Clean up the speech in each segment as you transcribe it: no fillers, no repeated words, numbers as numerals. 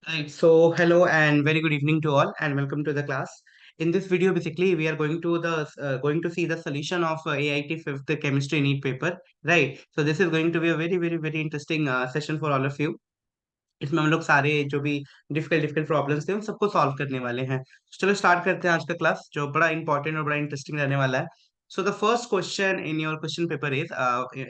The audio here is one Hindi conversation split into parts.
Right. So, hello and very good evening to all, and welcome to the class. In this video, basically, we are going to see the solution of AIT fifth chemistry NEET paper. Right. So, this is going to be a very interesting session for all of you. इसमें हम लोग सारे जो भी डिफिकल्ट डिफिकल्ट प्रॉब्लम्स थे उन सबको सॉल्व करने वाले हैं। चलो स्टार्ट करते हैं आज का क्लास जो बड़ा इंपॉर्टेंट और बड़ा इंटरेस्टिंग रहने वाला है। So the first question in your question paper is,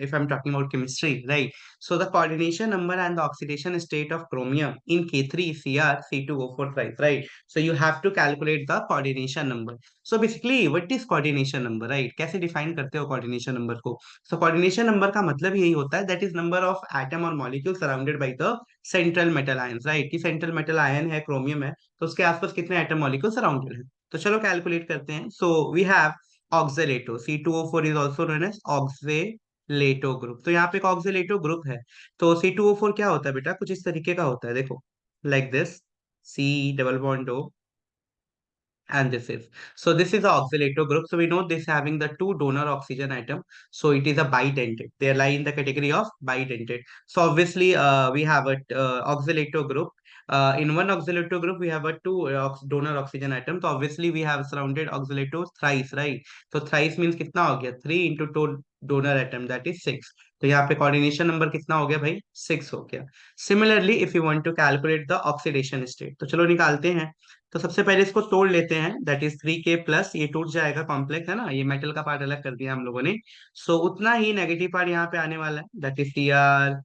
if I'm talking about chemistry, right? So the coordination number and the oxidation state of chromium in K3Cr C2O4 thrice, right? So you have to calculate the coordination number. So basically, what is coordination number, right? कैसे define करते हो coordination number को? So coordination number का मतलब यही होता है that is number of atom or molecule surrounded by the central metal ions, right? कि सेंट्रल मेटल आयन है, क्रोमियम है, तो उसके आसपास कितने एटम मॉलिक्यूल सराउंडेड है। तो चलो कैलकुलेट करते हैं। So we have oxalato C2O4 is also known as oxalato group. तो यहाँ पे एक ऑक्सीलेटो ग्रुप है। तो C2O4 क्या होता है बेटा? कुछ इस तरीके का होता है, देखो, like this, C double bond O, and this is the oxalato group. So we know this having the two donor oxygen atom, so it is a bidentate. They lie in the category of bidentate. So obviously we have a oxalato group. In one oxalato group we have a two donor oxygen atom, so obviously we have surrounded oxalato thrice, right? So thrice means कितना हो गया? 3 into 2 donor atom, that is 6. तो यहाँ पे coordination number कितना हो गया भाई? 6 हो गया। Similarly if you want to calculate the oxidation state, तो चलो निकालते हैं। तो सबसे पहले इसको तोड़ लेते हैं, दैट इज 3K+, ये टूट जाएगा, कॉम्प्लेक्स है ना, ये मेटल का पार्ट अलग कर दिया हम लोगों ने। सो उतना ही नेगेटिव पार्ट यहाँ पे आने वाला है, that is Cr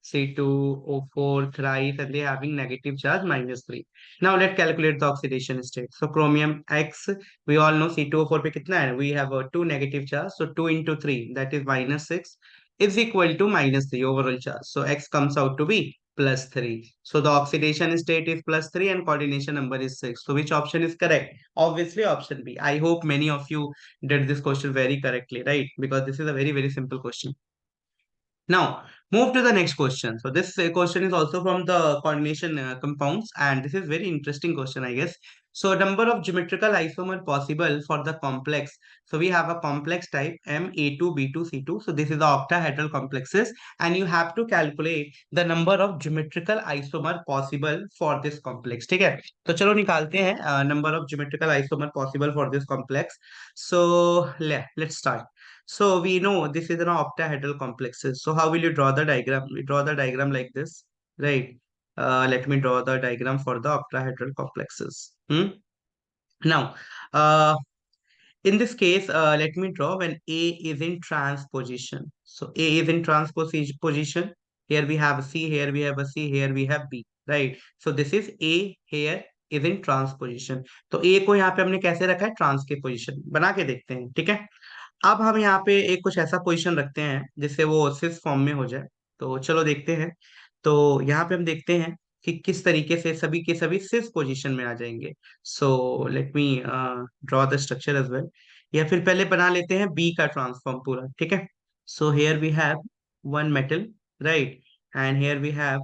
C2O4 thrice, and they having negative charge -3. Now let's calculate the oxidation state. So chromium X, we all know C2O4 पे कितना है, we have a 2 negative charge, so 2 into 3, that is -6, is equal to -3 overall charge. So X comes out to be +3. So the oxidation state is +3 and coordination number is 6. So which option is correct? Obviously option B. I hope many of you did this question very correctly, right? Because this is a very simple question. Now, move to the next question. So this question is also from the coordination compounds, and this is very interesting question, I guess. So number of geometrical isomer possible for the complex. So we have a complex type Ma2B2C2. So this is the octahedral complexes, and you have to calculate the number of geometrical isomer possible for this complex. ठीक है? तो चलो निकालते हैं number of geometrical isomer possible for this complex. So let's start. So we know this is an octahedral complexes. So how will you draw the diagram? We draw the diagram like this, right? Let me draw the diagram for the octahedral complexes. Now, uh, in this case, let me draw when A is in transposition. So A is in transposition. Here we have C, here we have a C, here we have B, right? So this is A here is in transposition. तो A को यहाँ पे हमने कैसे रखा है? ट्रांस के पोजीशन बना के देखते हैं, ठीक है? अब हम यहाँ पे एक कुछ ऐसा पोजीशन रखते हैं जिससे वो सिस फॉर्म में हो जाए। तो चलो देखते हैं। तो यहाँ पे हम देखते हैं कि किस तरीके से सभी के सभी सिस पोजीशन में आ जाएंगे। So let me draw the structure as well, या फिर पहले बना लेते हैं बी का ट्रांसफॉर्म पूरा, ठीक है? So here we have one metal, right, and here we have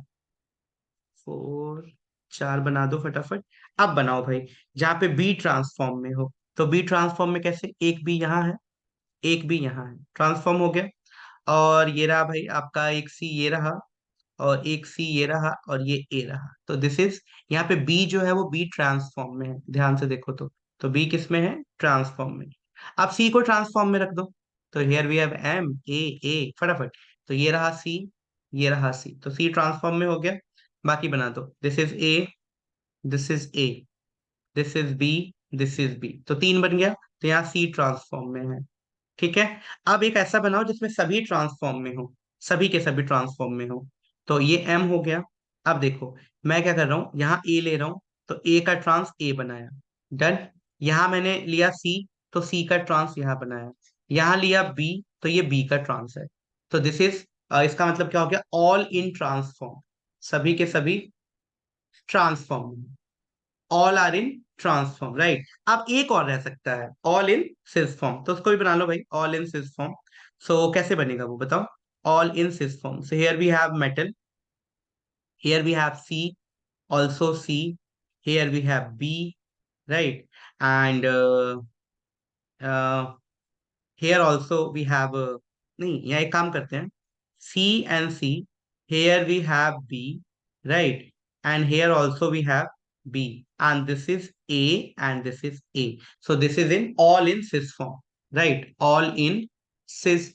four, चार बना दो फटाफट। अब बनाओ भाई जहाँ पे बी ट्रांसफॉर्म में हो। तो बी ट्रांसफॉर्म में कैसे? एक बी यहाँ है, एक भी यहाँ है, ट्रांसफॉर्म हो गया। और ये रहा भाई आपका एक सी, ये रहा, और एक सी ये रहा, और ये ए रहा। तो दिस इज, यहाँ पे बी जो है वो बी ट्रांसफॉर्म में है, ध्यान से देखो। तो बी किस में है? ट्रांसफॉर्म में। अब सी को ट्रांसफॉर्म में रख दो। तो here we have M A फटाफट। तो ये रहा सी, ये रहा सी, तो सी ट्रांसफॉर्म में हो गया। बाकी बना दो, this is A, this is A, this is B, this is B, तो तीन बन गया। तो यहाँ सी ट्रांसफॉर्म में है, ठीक है? अब एक ऐसा बनाओ जिसमें सभी ट्रांसफॉर्म में हो, सभी के सभी ट्रांसफॉर्म में हो। तो ये एम हो गया। अब देखो मैं क्या कर रहा हूँ, यहाँ ए ले रहा हूँ, तो ए का ट्रांस ए बनाया, डन। यहाँ मैंने लिया सी, तो सी का ट्रांस यहाँ बनाया। यहाँ लिया बी, तो ये बी का ट्रांस है। तो दिस इज, इसका मतलब क्या हो गया? ऑल इन ट्रांसफॉर्म, सभी के सभी transform, all are in transform, right. अब एक और रह सकता है, ऑल इन सिस फॉर्म, तो उसको भी बना लो भाई, ऑल इन सिस फॉर्म। सो कैसे बनेगा वो बताओ? All in cis form, so here we have metal, here we have C, also C, here we have B, right, and here also we have, नहीं, यहाँ एक काम करते हैं, C and C, here we have B, right, and here also we have B, and this is A, and this is A. So this is in all in cis form, right? All in cis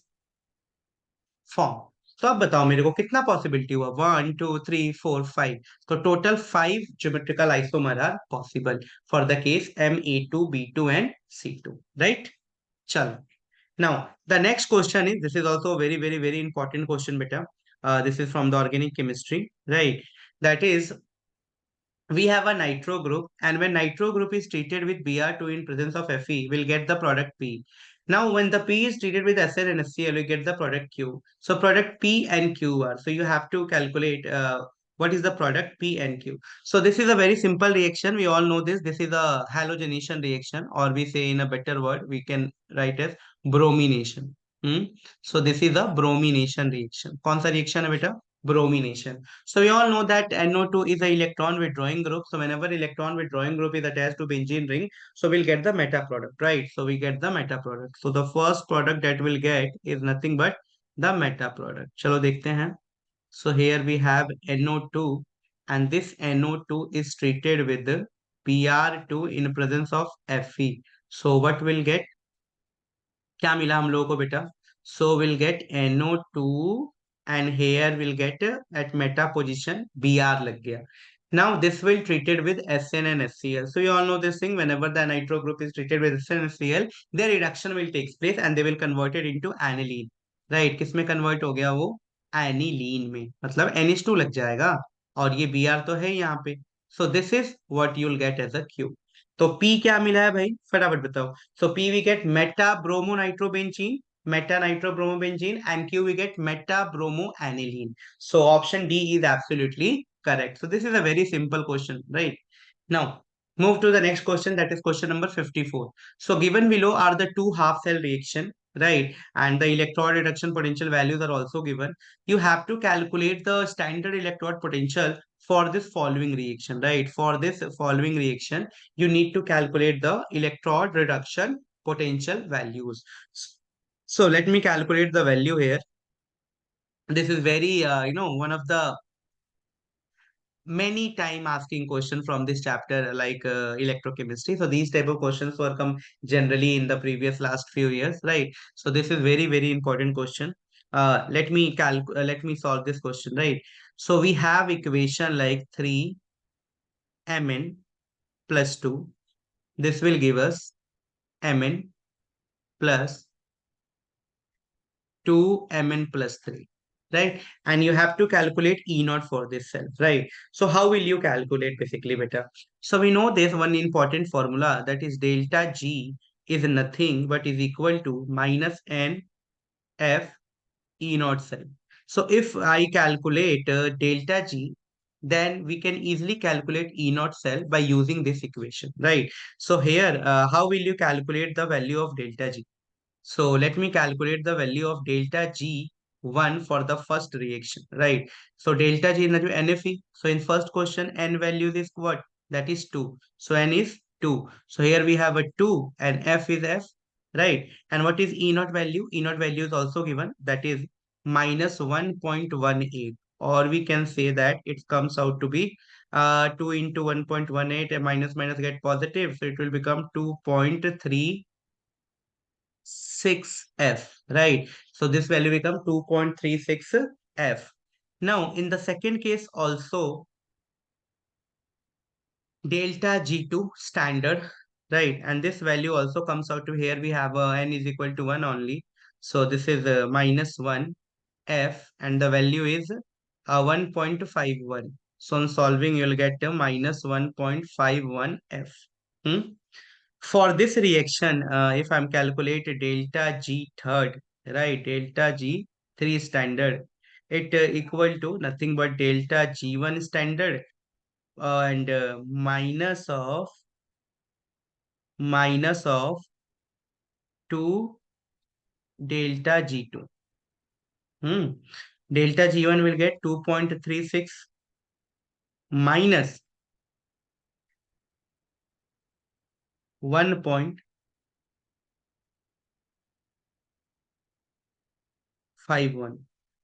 form. तो अब बताओ मेरे को कितना पॉसिबिलिटी हुआ, 1 2 3 4 5, तो total 5 geometrical isomer are possible for the case Ma2 B2 and C2, right? चलो, now the next question is, this is also a very very very important question beta. This is from the organic chemistry, right? That is, we have a nitro group, and when nitro group is treated with Br2 in presence of Fe, we'll get the product P. Now when the P is treated with Sn and HCl, we get the product Q. So product P and Q are, so you have to calculate what is the product P and Q. So this is a very simple reaction, we all know this. This is a halogenation reaction, or we say in a better word we can write as bromination. So this is a bromination reaction. कौन सा reaction है बेटा? Bromination. So we all know that NO2 is a electron withdrawing group. So whenever electron withdrawing group is attached to benzene ring, so we'll get the meta product, right? So we get the meta product. So the first product that we'll get is nothing but the meta product. चलो देखते हैं. So here we have NO2, and this NO2 is treated with Br2 in presence of Fe. So what we'll get? क्या मिला हम लोगों को बेटा? So we'll get NO2, and here we'll get at meta position Br लग गया. Now this will treated with Sn and HCl. So you all know this thing, whenever the nitro group is treated with Sn and HCl, their reduction will take place and they will convert it into aniline. Right? किस में convert हो गया वो? Aniline में. मतलब NH2 लग जाएगा, और ये Br तो है यहाँ पे. So this is what you'll get as a Q. तो P क्या मिला है भाई, फटाफट बताओ. So P we get meta bromo nitrobenzene, meta nitrobromobenzene, and Q we get meta bromo aniline. So option D is absolutely correct. So this is a very simple question, right? Now move to the next question, that is question number 54. So given below are the two half cell reaction, right? And the electrode reduction potential values are also given. You have to calculate the standard electrode potential for this following reaction, right? For this following reaction, you need to calculate the electrode reduction potential values. So let me calculate the value here. This is very, one of the many time asking question from this chapter, like electrochemistry. So these type of questions were come generally in the previous last few years, right? So this is very very important question. Let me solve this question, right? So we have equation like 3Mn plus 2. This will give us Mn plus 2Mn plus 3, right? And you have to calculate E naught for this cell, right? So how will you calculate basically better? So we know there's one important formula, that is delta G is nothing but is equal to minus N F E naught cell. So if I calculate delta G, then we can easily calculate E naught cell by using this equation, right? So here, how will you calculate the value of delta G? So let me calculate the value of delta G1 for the first reaction, right? So delta G is NFE. So in first question, N values is what? That is 2. So N is 2. So here we have a 2 and F is F, right? And what is E naught value? E naught value is also given, that is minus 1.18. Or we can say that it comes out to be 2 into 1.18, and minus minus get positive. So it will become 2.3 6F, right? So this value become 2.36F. Now, in the second case also, delta G2 standard, right? And this value also comes out to, here we have N is equal to 1 only. So this is minus 1F, and the value is 1.51. So on solving, you'll get minus 1.51F. Hmm? For this reaction, if I'm calculating delta G third, right, delta G 3 standard, it equal to nothing but delta G1 standard, and minus of 2 delta G2. Delta G1 will get 2.36 minus 1.51,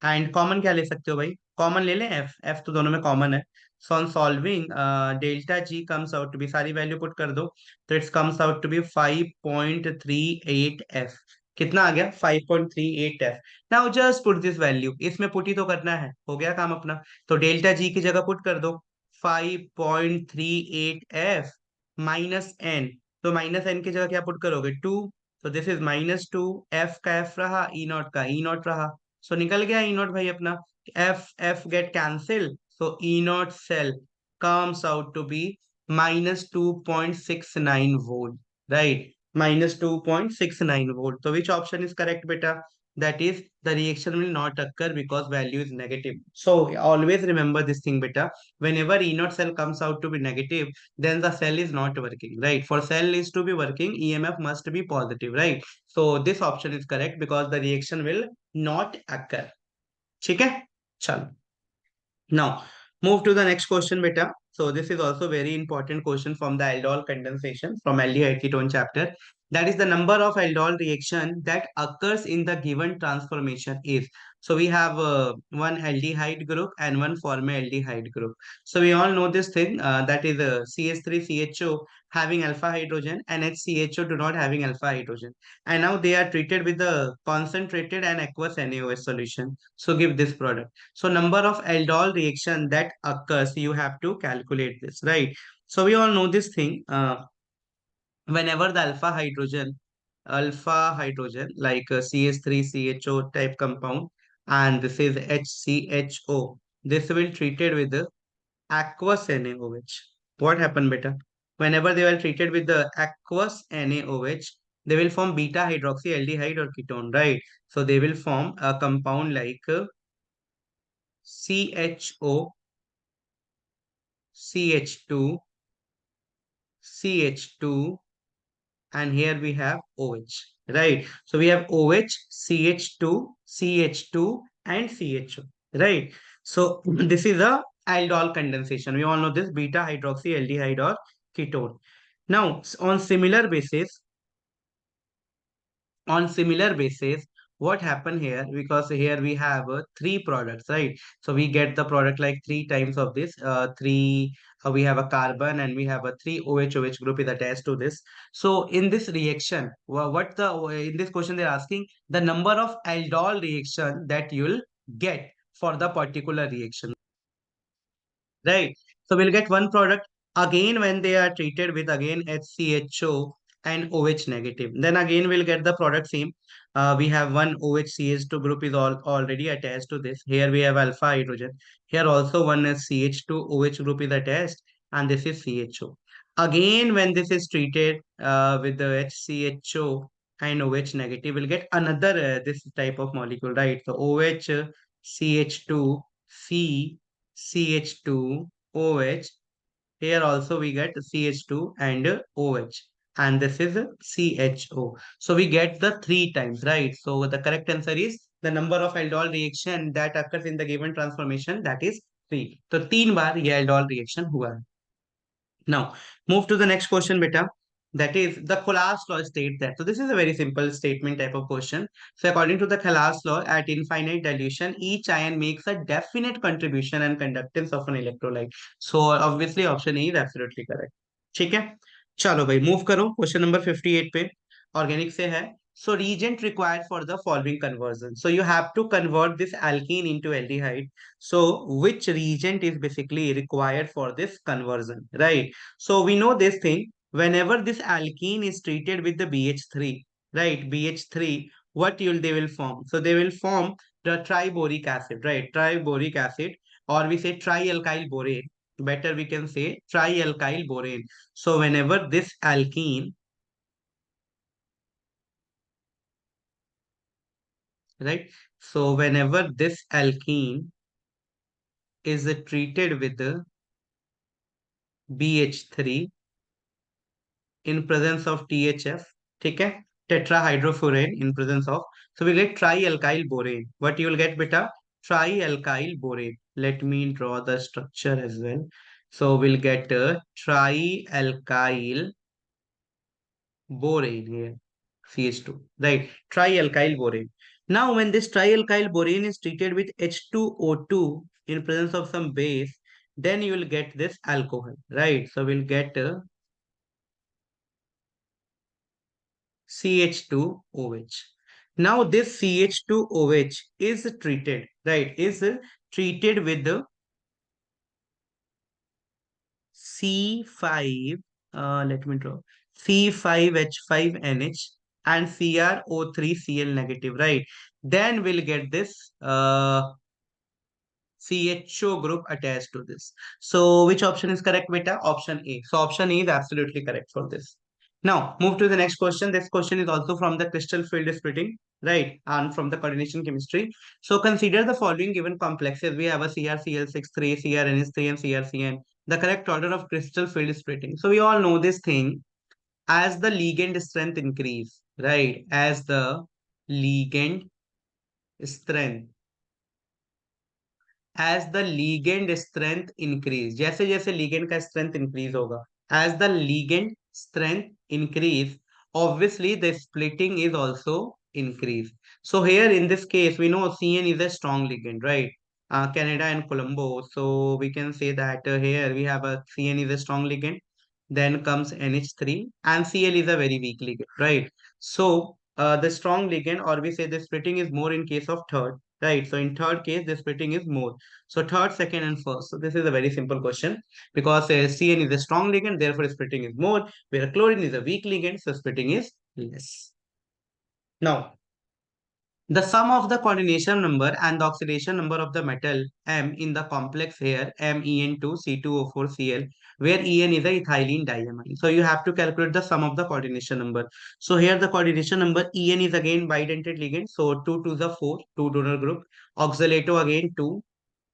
and common क्या ले सकते हो भाई? कॉमन ले लें एफ, एफ तो दोनों में कॉमन है. So on solving delta G comes out to be, सारी वैल्यू पुट कर दो, तो it's comes out to be 5.38 F. कितना आ गया? 5.38 F. Now just put this value, इसमें पुट ही तो करना है, हो गया काम अपना. तो डेल्टा जी की जगह पुट कर दो 5.38 एफ माइनस एन. तो माइनस एन की जगह क्या पुट करोगे? 2. तो दिस इज -2. एफ का एफ रहा, ई नॉट का ई नॉट रहा. सो निकल गया ई नॉट भाई अपना. F get cancelled. So E naught cell comes out to be -2.69 volt. Right? -2.69 volt. So which option is correct, beta? That is, the reaction will not occur because value is negative. So always remember this thing, beta. Whenever E naught cell comes out to be negative, then the cell is not working. Right? For cell is to be working, EMF must be positive. Right? So this option is correct because the reaction will not occur. ठीक है. चलो. Now, move to the next question, beta. So this is also very important question from the aldol condensation from aldehyde ketone chapter. That is the number of aldol reaction that occurs in the given transformation is. So we have one aldehyde group and one formaldehyde group. So we all know this thing, that is CH3CHO having alpha hydrogen and HCHO do not having alpha hydrogen. And now they are treated with the concentrated and aqueous NaOH solution. So give this product. So number of aldol reaction that occurs, you have to calculate this, right? So we all know this thing. Whenever the alpha hydrogen like CH3CHO type compound, and this is HCHO, this will treated with the aqueous NaOH. What happened, beta? Whenever they were treated with the aqueous NaOH, they will form beta hydroxyaldehyde or ketone, right? So they will form a compound like CHO, CH2, CH2, and here we have OH, right? So we have OH, CH2, CH2, and CHO, right? So this is a aldol condensation. We all know this beta hydroxyaldehyde or ketone. Now, on similar basis, what happened here, because here we have three products, right? So we get the product like three times of this three we have a carbon and we have a three OH group is attached to this. So in this reaction, what the in this question they're asking the number of aldol reaction that you'll get for the particular reaction, right? So we'll get one product again when they are treated with again HCHO and OH negative. Then again we'll get the product same. We have one OHCH2 group is already attached to this. Here we have alpha hydrogen. Here also one is CH2 OH group is attached, and this is CHO. Again when this is treated with the HCHO and OH negative, we'll get another this type of molecule, right? So OH, CH2, C, CH2, OH. Here also we get CH2 and OH. And this is CHO. So we get the three times, right? So the correct answer is the number of aldol reaction that occurs in the given transformation, that is 3. So 3 बार ये aldol reaction हुआ है. Now, move to the next question, beta. That is the Khallas law states that. So this is a very simple statement type of question. So according to the Khallas law, at infinite dilution, each ion makes a definite contribution and conductance of an electrolyte. So obviously option A is absolutely correct. ठीक है. चलो भाई move करो question number 58 पे. Organic से है. So reagent required for the following conversion. So you have to convert this alkene into aldehyde. So which reagent is basically required for this conversion, right? So we know this thing. Whenever this alkene is treated with the BH3, right? BH3, what they will form? So they will form the triboric acid, right? Triboric acid, or we say trialkyl borane. Better we can say trialkyl borane. So whenever this alkene, right? So whenever this alkene is treated with the BH3 in presence of THF, ठीक है, tetrahydrofuran in presence of, so we get trialkyl borane. What you will get, beta? Trialkyl borane. Let me draw the structure as well. So we'll get trialkyl borane here, CH2, right? Trialkyl borane. Now when this trialkyl borane is treated with H2O2, in presence of some base, then you will get this alcohol, right? So we'll get CH2OH. Now this CH2OH is treated, right? Is treated with the C5, let me draw, C5H5NH and CrO3Cl negative, right? Then we'll get this CHO group attached to this. So which option is correct, beta? Option A. So option A is absolutely correct for this. Now move to the next question. This question is also from the crystal field splitting, right? And from the coordination chemistry. So consider the following given complexes. We have a CrCl6, 3, CrNH3 and CrCN. The correct order of crystal field splitting. So we all know this thing as the ligand strength increase, right? As the ligand strength as the ligand strength increase, जैसे जैसे ligand का strength increase होगा, as the ligand strength increase, obviously the splitting is also increase. So here in this case we know CN is a strong ligand, right? Canada and Colombo, so we can say that here we have a CN is a strong ligand, then comes NH3 and Cl is a very weak ligand, right? So the strong ligand, or we say the splitting is more in case of third, right? So in third case the splitting is more. So third, second, and first. So this is a very simple question because CN is a strong ligand, therefore splitting is more, where chlorine is a weak ligand, so splitting is less. Now, the sum of the coordination number and the oxidation number of the metal M in the complex here MEN2C2O4Cl, where En is a ethylene diamine. So you have to calculate the sum of the coordination number. So here the coordination number En is again bidentate ligand. So 2 to the 4, 2 donor group. Oxalato again 2,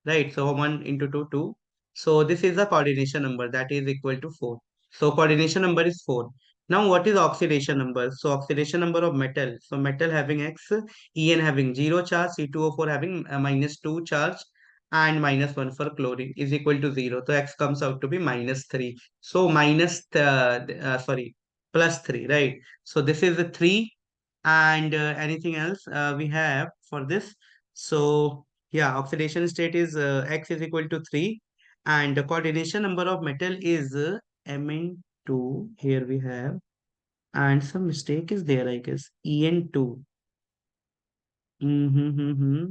right? So 1 into 2, 2. So this is the coordination number that is equal to 4. So coordination number is 4. Now what is oxidation number? So oxidation number of metal. So metal having X, En having 0 charge, C2O4 having minus 2 charge and minus 1 for chlorine is equal to 0. So X comes out to be minus 3. So plus 3, right? So this is the 3 and anything else we have for this. So yeah, oxidation state is X is equal to 3 and the coordination number of metal is Mn2. Here we have and some mistake is there, I guess. En2. Mm-hmm.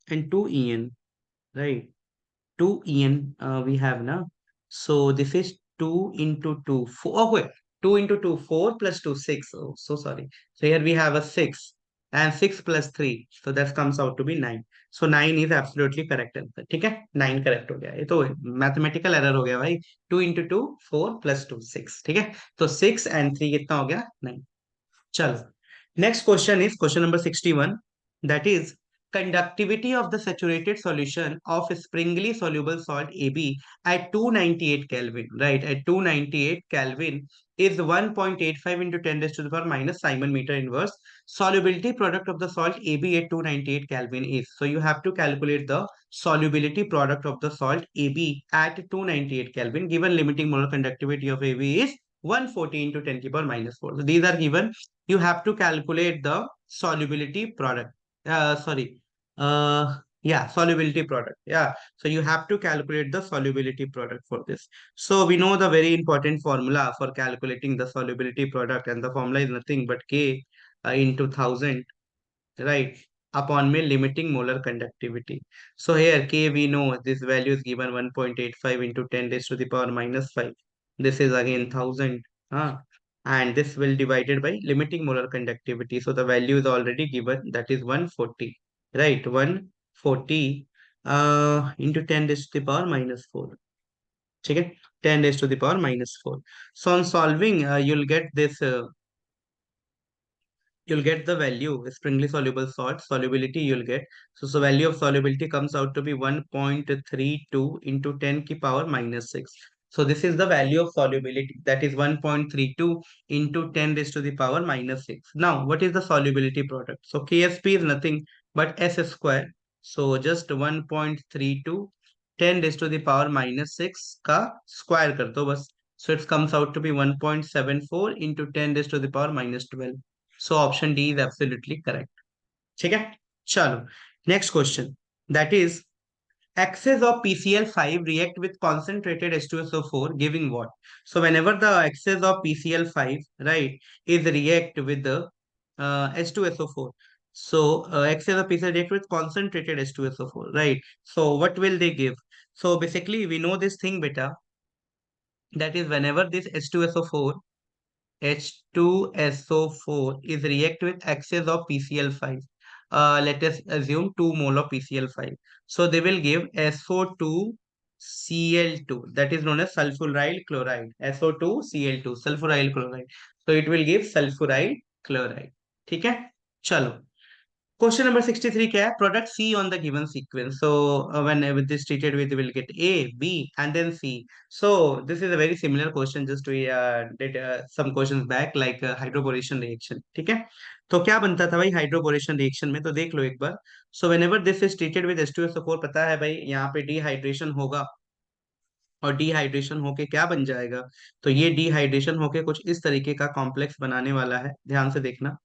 And 2 En, right? 2 En we have now. So this is 2 into 2, 4. Oh, wait. 2 into 2, 4 plus 2, 6. Oh, so sorry. So here we have a 6 and 6 plus 3. So that comes out to be 9. So 9 is absolutely correct answer. ठीक है? 9 correct हो गया. ये तो mathematical error हो गया भाई. 2 into 2, 4 plus 2, 6. ठीक है? तो 6 and 3 कितना हो गया? 9. चलो. Next question is question number 61. That is conductivity of the saturated solution of springly soluble salt AB at 298 Kelvin, right? At 298 Kelvin is 1.85 into 10 raised to the power minus Simon meter inverse. Solubility product of the salt AB at 298 Kelvin is. So you have to calculate the solubility product of the salt AB at 298 Kelvin. Given limiting molar conductivity of AB is 140 into 10 to the power minus 4. So these are given. You have to calculate the solubility product. Sorry. Solubility product. Yeah. So you have to calculate the solubility product for this. So we know the very important formula for calculating the solubility product, and the formula is nothing but K into 1000, right? Upon me limiting molar conductivity. So here K we know this value is given 1.85 into 10 raised to the power minus 5. This is again 1000. And this will divided by limiting molar conductivity. So the value is already given, that is 140, right? 140 into 10 raised to the power minus 4. Okay, 10 raised to the power minus 4. So on solving, you'll get the value springly soluble salt solubility you'll get. So value of solubility comes out to be 1.32 into 10 ki power minus 6. So this is the value of solubility, that is 1.32 into 10 raised to the power minus 6. Now what is the solubility product? So KSP is nothing but S square. So just 1.32 10 raised to the power minus 6 का square कर दो बस. So it comes out to be 1.74 into 10 raised to the power minus 12. So option D is absolutely correct. ठीक है, चलो next question, that is excess of PCl5 react with concentrated H2SO4 giving what? So whenever the excess of PCl5, right, is react with the H2SO4. So excess of PCl react with concentrated H2SO4, right? So what will they give? So basically we know this thing beta, that is whenever this H2SO4 is react with excess of PCl5. Let us assume 2 mole of PCl5. So they will give SO2Cl2, that is known as sulfuryl chloride. SO2Cl2, sulfuryl chloride. So it will give sulfuryl chloride. ठीक है, चलो क्वेश्चन नंबर 63 क्या है? Product C on the given sequence, so when with this treated with will get A, B and then C. So this is a very similar question, just we did some questions back like hydroboration reaction. ठीक है, तो क्या बनता था भाई हाइड्रोबोरेशन रिएक्शन में, तो देख लो एक बार। So whenever this is treated with H2SO4, पता है भाई यहाँ पे डिहाइड्रेशन होगा, और डिहाइड्रेशन होके क्या बन जाएगा? तो ये डिहाइड्रेशन होके कुछ इस तरीके का कॉम्प्लेक्स बनाने वाला है, ध्यान से देखना।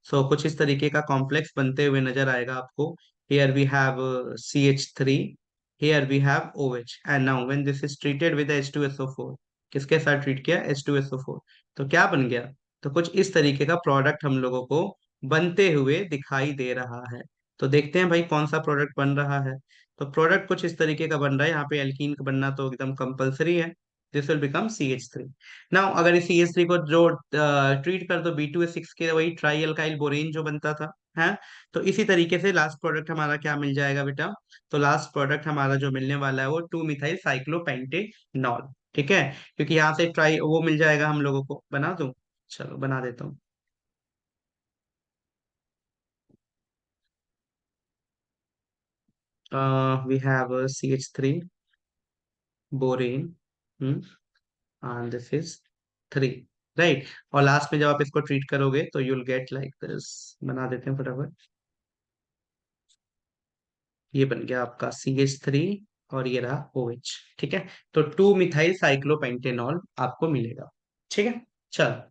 सो कुछ इस तरीके का कॉम्प्लेक्स बनते हुए नजर आएगा आपको। Here we have CH3, here we have OH, and now when this is treated with H2SO4, किसके साथ ट्रीट किया? H2SO4, तो क्या बन गया? तो कुछ इस तरीके का प्रोडक्ट हम लोगों को बनते हुए दिखाई दे रहा है। तो देखते हैं भाई कौन सा प्रोडक्ट बन रहा है। तो प्रोडक्ट कुछ इस तरीके का बन रहा है, यहाँ पे एल्कीन का बनना तो एकदम कंपलसरी है। This will become CH3। Now अगर इस CH3 को जो ट्रीट कर दो B2S6 के, वही ट्राई अल्काइल बोरेन जो बनता था है। तो इसी तरीके से लास्ट प्रोडक्ट हमारा क्या मिल जाएगा बेटा? तो लास्ट प्रोडक्ट हमारा जो मिलने वाला है वो 2 मिथाइल साइक्लोपेंटेनॉल। ठीक है, क्योंकि यहाँ से ट्राई वो मिल जाएगा हम लोगों को। बना दूं? चलो बना देता हूँ। We have CH3 borane, and this is 3, right. और लास्ट में जब आप इसको ट्रीट करोगे तो यूल गेट लाइक दिस। बना देते हैं फटाफट। ये बन गया आपका CH3 और ये रहा OH। ठीक है, तो 2 मिथाइल साइक्लोपेंटेनॉल आपको मिलेगा। ठीक है, चल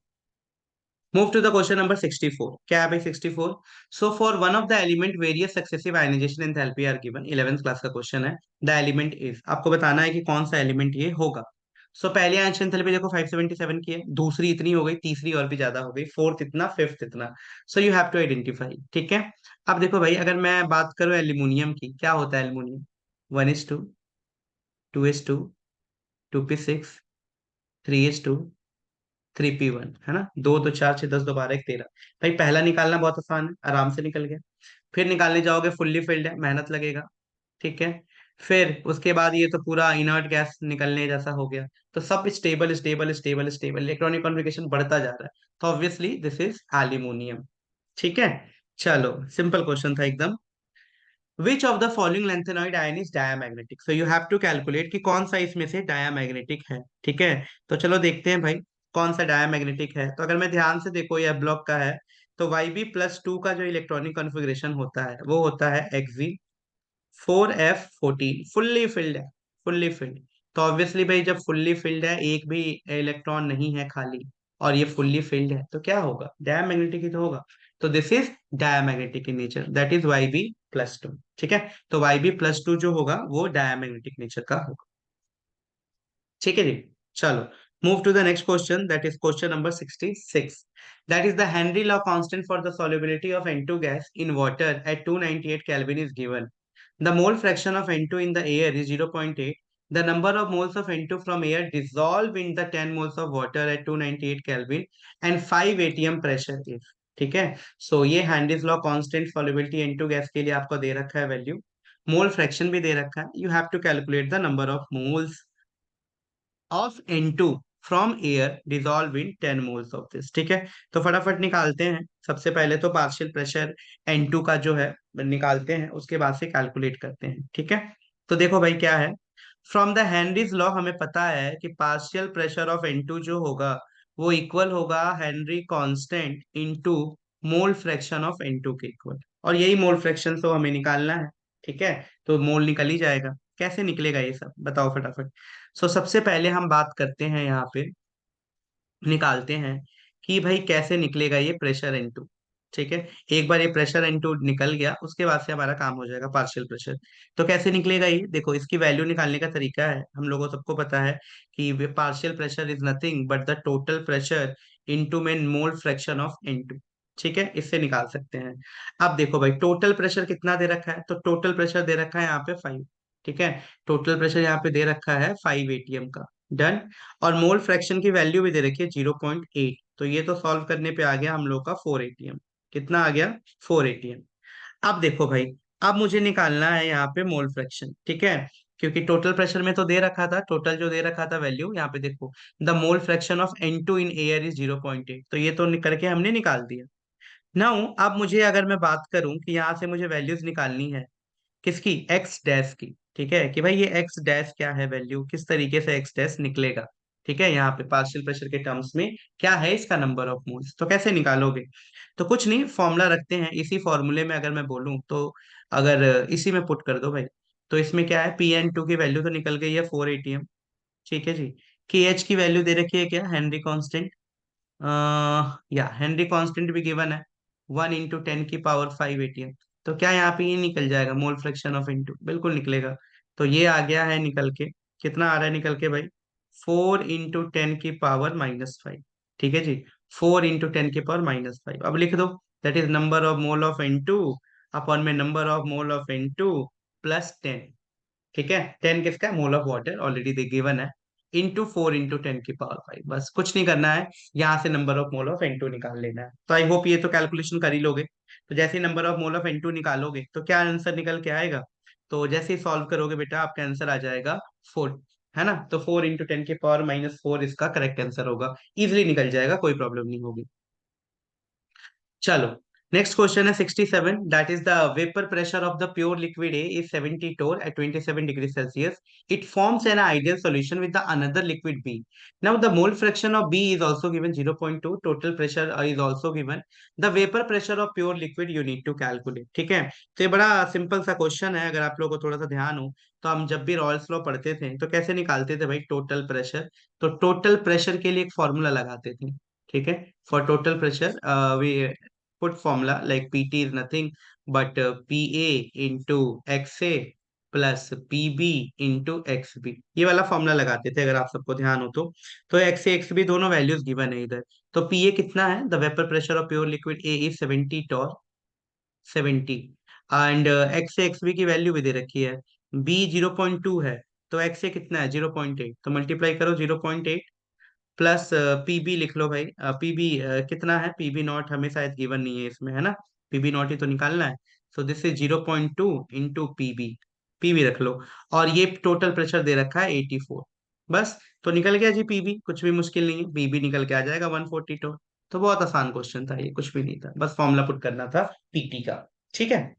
move to the question number 64। क्या है भाई 64? So for one of the element various successive ionization enthalpy are given, 11th class का क्वेश्चन है। द एलिमेंट इज, आपको बताना है कि कौन सा एलिमेंट ये होगा। सो पहले आंसर एंथैल्पी देखो 577 की है, दूसरी इतनी हो गई, तीसरी और भी ज्यादा हो गई, फोर्थ इतना, फिफ्थ इतना। So you have to identify. ठीक है, अब देखो भाई अगर मैं बात करूं एल्यूमिनियम की, क्या होता है aluminium? 1s2, 2s2, 2p6, 3s2, 3p1, है ना। दो दो चार, छह, 10, 2, 12, 1, 13। भाई पहला निकालना बहुत आसान है, आराम से निकल गया। फिर निकालने जाओगे फुल्ली फिल्ड है, मेहनत लगेगा। ठीक है, फिर उसके बाद ये तो पूरा इनर्ट गैस निकलने जैसा हो गया। तो सब stable stable stable stable, electronic configuration बढ़ता जा रहा है। तो ऑब्वियसली दिस इज एल्यूमिनियम। ठीक है, चलो सिंपल क्वेश्चन था एकदम। Which of the following lengthenoid ion is diamagnetic? So you have to calculate कि कौन सा इसमें से डायामैग्नेटिक है। ठीक है, तो चलो देखते हैं भाई कौन सा डायामैग्नेटिक है। तो अगर मैं ध्यान से देखो यह ब्लॉक का है, तो YB+2 का जो इलेक्ट्रॉनिक कॉन्फ़िगरेशन होता है वो होता है Xg4f14, फुल्ली फिल्ड है, फुल्ली फिल्ड। तो ऑब्वियसली भाई जब फुल्ली फिल्ड है, एक भी इलेक्ट्रॉन नहीं है खाली, और ये फुल्ली फिल्ड है, तो क्या होगा? डायमैग्नेटिक ही तो होगा। तो this is diamagnetic in nature, that is YB+2। ठीक है, तो YB+2 जो होगा वो डायमैग्नेटिक नेचर का होगा। ठीक है जी, चलो move to the next question, that is question number 66। That is the Henry law constant for the solubility of N2 gas in water at 298 Kelvin is given. The mole fraction of N2 in the air is 0.8. The number of moles of N2 from air dissolve in the 10 moles of water at 298 Kelvin and 5 atm pressure is। ठीक है, सो ये Henry's law constant solubility N2 gas के लिए आपको दे रखा है वैल्यू, मोल फ्रैक्शन भी दे रखा है। You have to calculate the number of moles of N2 from air dissolve in 10 moles of this. ठीक है, तो फटाफट निकालते हैं। सबसे पहले तो पार्शियल प्रेशर N2 का जो है निकालते हैं, उसके बाद से कैलकुलेट करते हैं। ठीक है, तो देखो भाई क्या है, फ्रॉम द हेनरीज लॉ हमें पता है कि पार्शियल प्रेशर ऑफ N2 जो होगा वो इक्वल होगा Henry constant into mole fraction of N2 के इक्वल। और यही मोल फ्रैक्शन तो हमें निकालना है। ठीक है, तो मोल निकल ही जाएगा। कैसे निकलेगा ये सब बताओ फटाफट। सबसे पहले हम बात करते हैं यहाँ पे, निकालते हैं कि भाई कैसे निकलेगा ये प्रेशर इनटू। ठीक है, एक बार ये प्रेशर इनटू निकल गया उसके बाद से हमारा काम हो जाएगा पार्शियल प्रेशर। तो कैसे निकलेगा ये, देखो इसकी वैल्यू निकालने का तरीका है, हम लोगों को सबको पता है कि partial pressure is nothing but the total pressure into में मोल फ्रैक्शन ऑफ इनटू। ठीक है, इससे निकाल सकते हैं। अब देखो भाई टोटल प्रेशर कितना दे रखा है, तो टोटल प्रेशर दे रखा है यहाँ पे 5। ठीक है, टोटल प्रेशर यहाँ पे दे रखा है 5 एटीएम का। डन। और मोल फ्रैक्शन की वैल्यू भी दे रखी है 0.8, तो ये तो सॉल्व करने पे आ गया हम लोग का 4 एटीएम। कितना आ गया, 4 एटीएम। अब देखो भाई, अब मुझे निकालना है यहाँ पे मोल फ्रैक्शन। ठीक है, क्योंकि टोटल प्रेशर में तो दे रखा था, टोटल जो दे रखा था वैल्यू यहाँ पे देखो, the mole fraction of N2 in air is 0.8, तो ये तो करके हमने निकाल दिया। नाउ अब मुझे अगर मैं बात करूं कि यहाँ से मुझे वैल्यूज निकालनी है किसकी, एक्स डैश की। ठीक है, कि भाई ये एक्स डैश क्या है वैल्यू, किस तरीके से एक्स डैश निकलेगा। ठीक है, यहाँ पे पार्शियल प्रेशर के टर्म्स में क्या है इसका नंबर ऑफ मोल्स, तो कैसे निकालोगे। तो कुछ नहीं, फॉर्मूला रखते हैं, इसी फॉर्मूले में अगर मैं बोलूं तो अगर इसी में पुट कर दो भाई, तो इसमें क्या है, Pn2 की वैल्यू तो निकल गई है 4 एटीएम। ठीक है जी, के एच की वैल्यू दे रखी है क्या, हेनरी कांस्टेंट, या हेनरी कांस्टेंट भी गिवन है 1 × 10⁵ एटीएम। तो क्या यहाँ पे ये निकल जाएगा मोल फ्रैक्शन ऑफ इनटू, बिल्कुल निकलेगा। तो ये आ गया है निकल के, कितना आ रहा है निकल के भाई, 4 × 10⁻⁵। ठीक है जी, 4 × 10⁻⁵ अब लिख दो, that is number of mole of N2 upon में number of mole of N2 plus 10। ठीक है, 10 किसका है, mole of water, already the given है, इंटू 4 × 10⁵ बस कुछ नहीं करना है, यहाँ से number of mole of N2 निकाल लेना है। तो आई होप ये तो कैलकुलेशन कर ही लोगे। तो जैसे ही number of mole of N2 निकालोगे तो क्या आंसर निकल के आएगा, तो जैसे ही सॉल्व करोगे बेटा आपका आंसर आ जाएगा 4। है ना, तो 4 × 10⁻⁴ इसका करेक्ट आंसर होगा, इजिली निकल जाएगा, कोई प्रॉब्लम नहीं होगी। चलो, नेक्स्ट क्वेश्चन है 67, that is the vapour pressure of the pure liquid A is 70 torr at 27 degree Celsius, it forms an ideal solution with the another liquid B. Now the mole fraction of B is also given 0.2, total pressure is also given, the vapour pressure of pure liquid you need to calculate. ठीक है, तो ये बड़ा सिंपल सा क्वेश्चन है, अगर आप लोगों को थोड़ा सा ध्यान हो तो हम जब भी रॉयल्स लॉ पढ़ते थे तो कैसे निकालते थे भाई टोटल प्रेशर, तो टोटल प्रेशर के लिए एक फॉर्मूला लगाते थे। ठीक है, for total pressure we put formula like PT is nothing but PA into XA plus PB into XB, ये वाला फॉर्मूला लगाते थे अगर आप सबको ध्यान हो तो एक्स ए एक्स बी दोनों वैल्यूज गिवन है इधर। तो पीए कितना है, the vapour pressure of pure liquid A is 70 torr, 70, and X A X B की वैल्यू भी दे रखी है, बी 0.2 है, तो एक्स ए कितना है 0.8, तो मल्टीप्लाई करो 0.8 प्लस पीबी लिख लो भाई, पीबी कितना है, पीबी नॉट हमें शायद गिवन नहीं है इसमें, है ना, पीबी नॉट ही तो निकालना है। So this is 0.2 into PB, PB रख लो, और ये टोटल प्रेशर दे रखा है 84। बस, तो निकल गया जी पीबी, कुछ भी मुश्किल नहीं है, पीबी निकल के आ जाएगा 142। तो बहुत आसान क्वेश्चन था ये, कुछ भी नहीं था, बस फॉर्मूला पुट करना था पीटी का। ठीक है,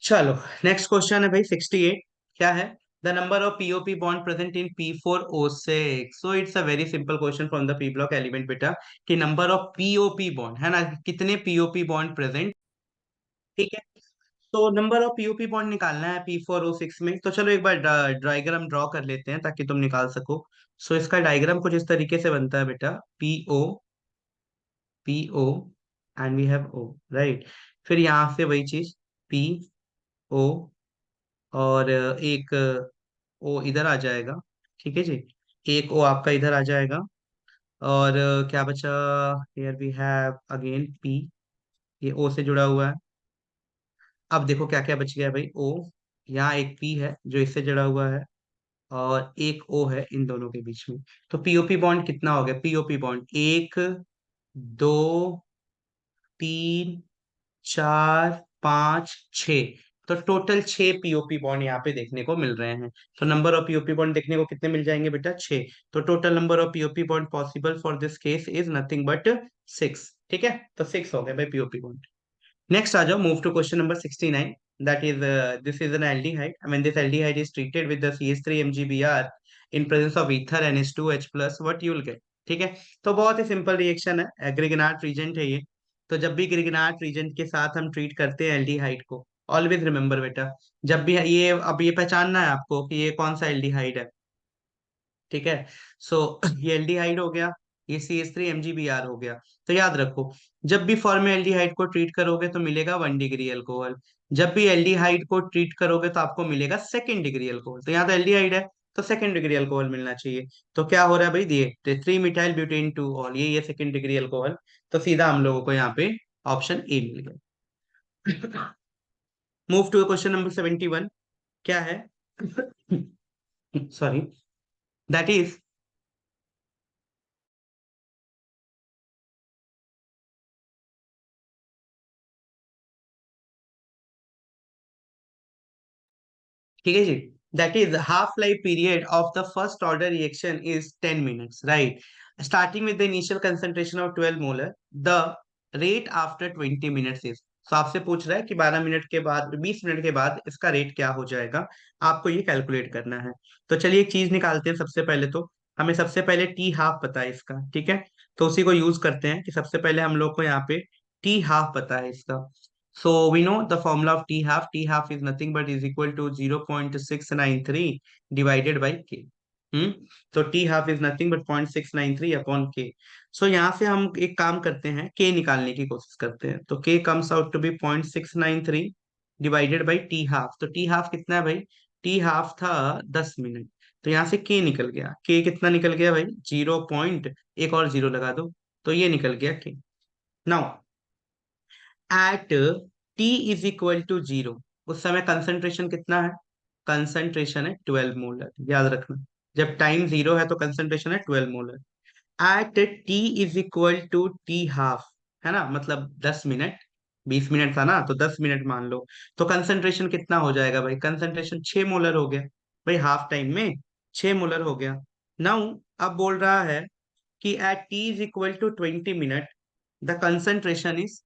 चलो, नेक्स्ट क्वेश्चन है भाई 68, क्या है, the number of POP bond present in P4O6। So it's a very simple question from the P block element बेटा, कि नंबर ऑफ पीओपी बॉन्ड है ना, कितने पीओपी बॉन्ड प्रेजेंट। ठीक है, तो नंबर ऑफ पीओपी बॉन्ड निकालना है P4O6 में, तो चलो एक बार डायग्राम ड्रॉ कर लेते हैं ताकि तुम निकाल सको। सो इसका डायग्राम कुछ इस तरीके से बनता है बेटा, P O and we have O, right. फिर यहाँ से वही चीज, PO, और एक ओ इधर आ जाएगा। ठीक है जी, एक ओ आपका इधर आ जाएगा, और क्या बचा, here we have again P, ये ओ से जुड़ा हुआ है। अब देखो क्या क्या बच गया भाई, ओ, यहाँ एक पी है जो इससे जुड़ा हुआ है, और एक ओ है इन दोनों के बीच में। तो पीओपी बॉन्ड कितना हो गया, पीओपी बॉन्ड 1 2 3 4 5 6, तो टोटल 6 पीओपी बॉन्ड यहाँ पे देखने को मिल रहे हैं। तो नंबर ऑफ पीओपी बॉन्ड देखने को कितने मिल जाएंगे बेटा, 6। तो total number of POP bond possible for this case is nothing but 6। ठीक है, तो 6 हो गए भाई पीओपी बॉन्ड। नेक्स्ट आ जाओ, move to question number 69, that is this is an aldehyde, when this aldehyde is treated with the CH3 MgBr in presence of ether NH2H plus, what you will get. ठीक है, तो बहुत ही सिंपल रिएक्शन है, ग्रिगनार्ड रीजेंट है ये। तो जब भी ग्रिगनार्ड रीजेंट के साथ हम ट्रीट करते हैं एल्डिहाइड को, ऑलवेज रिमेंबर बेटा, जब भी ये, अब ये पहचानना है आपको कि ये कौन सा एल्डिहाइड है। ठीक है, सो ये एल्डिहाइड हो गया, ये CH3 MgBr हो गया। तो याद रखो, जब भी फॉर्मेल्डिहाइड को ट्रीट करोगे तो मिलेगा 1 डिग्री अल्कोहल, जब भी एल्डिहाइड को ट्रीट करोगे तो आपको मिलेगा 2nd डिग्री अल्कोहल। तो यहाँ तो एल्डिहाइड है तो 2nd डिग्री अल्कोहल मिलना चाहिए। तो क्या हो रहा है भाई, दिए 3 मिथाइल ब्यूटेन 2 ऑल, ये 2nd डिग्री अल्कोहल। तो सीधा हम लोगों को यहाँ पे ऑप्शन ए मिल गया। Move to question number 71। क्या है? सॉरी, दैट इज, ठीक है जी, that is half life period of the first order reaction is 10 minutes, right? Starting with the initial concentration of 12 molar, the rate after 20 minutes is. तो आपसे पूछ रहा है कि 12 मिनट के बाद, 20 मिनट के बाद इसका रेट क्या हो जाएगा, आपको ये कैलकुलेट करना है। तो चलिए एक चीज निकालते हैं। सबसे पहले तो हमें सबसे पहले टी हाफ पता है इसका, ठीक है? तो उसी को यूज करते हैं कि सबसे पहले हम लोग को यहाँ पे टी हाफ पता है इसका। So we know the formula of T half. T half is nothing but is equal to 0.693 divided by K. हम्म, तो T half is nothing but 0.693 upon K. So यहाँ से हम एक काम करते हैं, K निकालने की कोशिश करते हैं। तो K comes out to be 0.693 divided by T half. तो T half कितना है भाई? T half था 10 मिनट। तो यहाँ से K निकल गया। K कितना निकल गया भाई? 0. एक और जीरो लगा दो, तो ये निकल गया K। Now at T is equal to 0, उस समय कंसंट्रेशन कितना है? कंसंट्रेशन है 12 मोलर, याद रखना। जब टाइम 0 है तो कंसंट्रेशन है 12 molar. At T is equal to T half, है ना, मतलब 10 मिनट। 20 मिनट था ना, तो 10 मिनट मान लो। तो कंसंट्रेशन कितना हो जाएगा भाई? कंसंट्रेशन 6 मोलर हो गया भाई, हाफ टाइम में 6 मोलर हो गया। नाउ अब बोल रहा है कि at T is equal to 20 minute the concentration is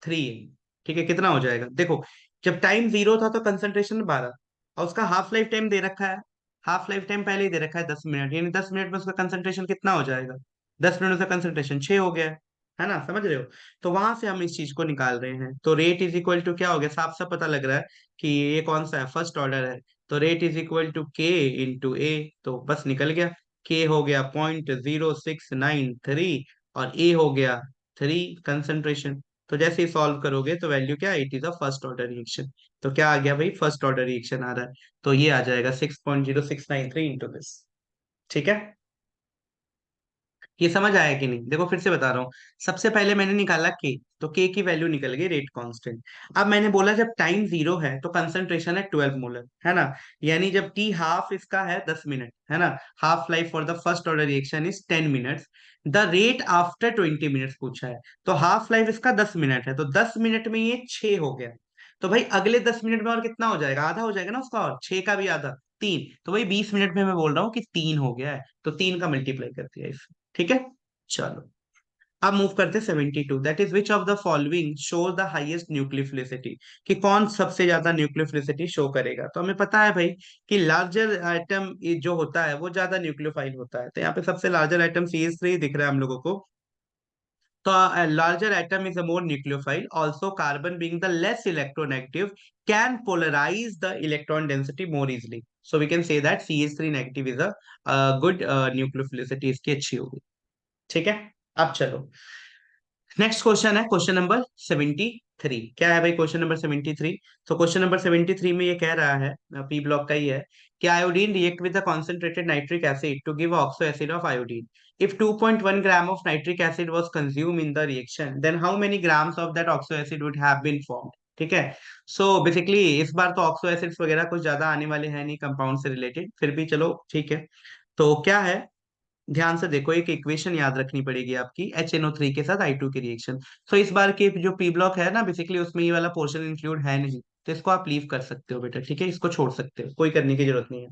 3 ठीक है, कितना हो जाएगा देखो। जब टाइम 0 था तो कंसंट्रेशन 12, और उसका हाफ लाइफ टाइम दे रखा है। हाफ लाइफ टाइम पहले ही दे रखा है 10 मिनट, यानी 10 मिनट में उसका कंसंट्रेशन कितना हो जाएगा? 10 मिनट में उसका कंसंट्रेशन 6 हो गया है ना, समझ रहे हो? तो वहां से हम इस चीज को निकाल रहे हैं। तो रेट इज इक्वल टू क्या हो गया, साफ साफ पता लग रहा है कि ये कौन सा है, फर्स्ट ऑर्डर है। तो रेट इज इक्वल टू के इंटू ए, तो बस निकल गया। के हो गया 0.0693 और ए हो गया 3 कंसंट्रेशन। तो जैसे ही सॉल्व करोगे तो वैल्यू क्या, it is a first order reaction. तो क्या आ गया भाई, फर्स्ट ऑर्डर रिएक्शन आ रहा है। तो ये आ जाएगा 6.0693 इंटू दिस, ठीक है? ये समझ आया कि नहीं? देखो फिर से बता रहा हूँ। सबसे पहले मैंने निकाला के, तो के की वैल्यू निकल गई रेट कांस्टेंट। अब मैंने बोला जब टाइम 0 है तो कंसंट्रेशन है 12 मोलर, है ना? यानी जब टी हाफ इसका है 10 मिनट, है ना, half life for the first order reaction is 10 minutes, the rate after 20 minutes पूछा है। तो हाफ लाइफ इसका 10 मिनट है, तो 10 मिनट में ये 6 हो गया। तो भाई अगले 10 मिनट में और कितना हो जाएगा, आधा हो जाएगा ना उसका, और 6 का भी आधा, 3। तो भाई 20 मिनट में मैं बोल रहा हूँ कि 3 हो गया है, तो 3 का मल्टीप्लाई कर दिया इससे, ठीक है? चलो अब मूव करते हैं 72। That is which of the following show the highest nucleophilicity, कि कौन सबसे ज्यादा न्यूक्लियोफिलिसिटी शो करेगा। तो हमें पता है भाई कि लार्जर आइटम जो होता है वो ज्यादा न्यूक्लियोफाइल होता है। तो यहाँ पे सबसे लार्जर आइटम CH3 दिख रहा है हम लोगों को। तो larger atom is a more nucleophile. Also, carbon being the less electronegative can polarize the electron density more easily. So we can say that CH3 negative is a good nucleophilicity इसकी अच्छी होगी, ठीक है? अब चलो नेक्स्ट क्वेश्चन है, क्वेश्चन नंबर 73। क्या है भाई क्वेश्चन नंबर 73? तो क्वेश्चन नंबर 73 में ये कह रहा है, पी ब्लॉक का ही है, कि iodine react with the concentrated nitric acid to give oxo acid of iodine. If 2.1 gram of nitric acid was consume in the reaction then how many grams of that oxo acid would have been formed, ठीक है? सो बेसिकली इस बार तो ऑक्सो एसिड्स वगैरह कुछ ज्यादा आने वाले हैं नहीं कंपाउंड से रिलेटेड, फिर भी चलो ठीक है। तो क्या है, ध्यान से देखो, एक इक्वेशन याद रखनी पड़ेगी आपकी, HNO3 के साथ I2 की रिएक्शन। तो इस बार के जो पी ब्लॉक है ना, बेसिकली उसमें ये वाला पोर्शन इंक्लूड है नहीं, तो इसको आप लीव कर सकते हो बेटा, ठीक है? इसको छोड़ सकते हो, कोई करने की जरूरत नहीं है।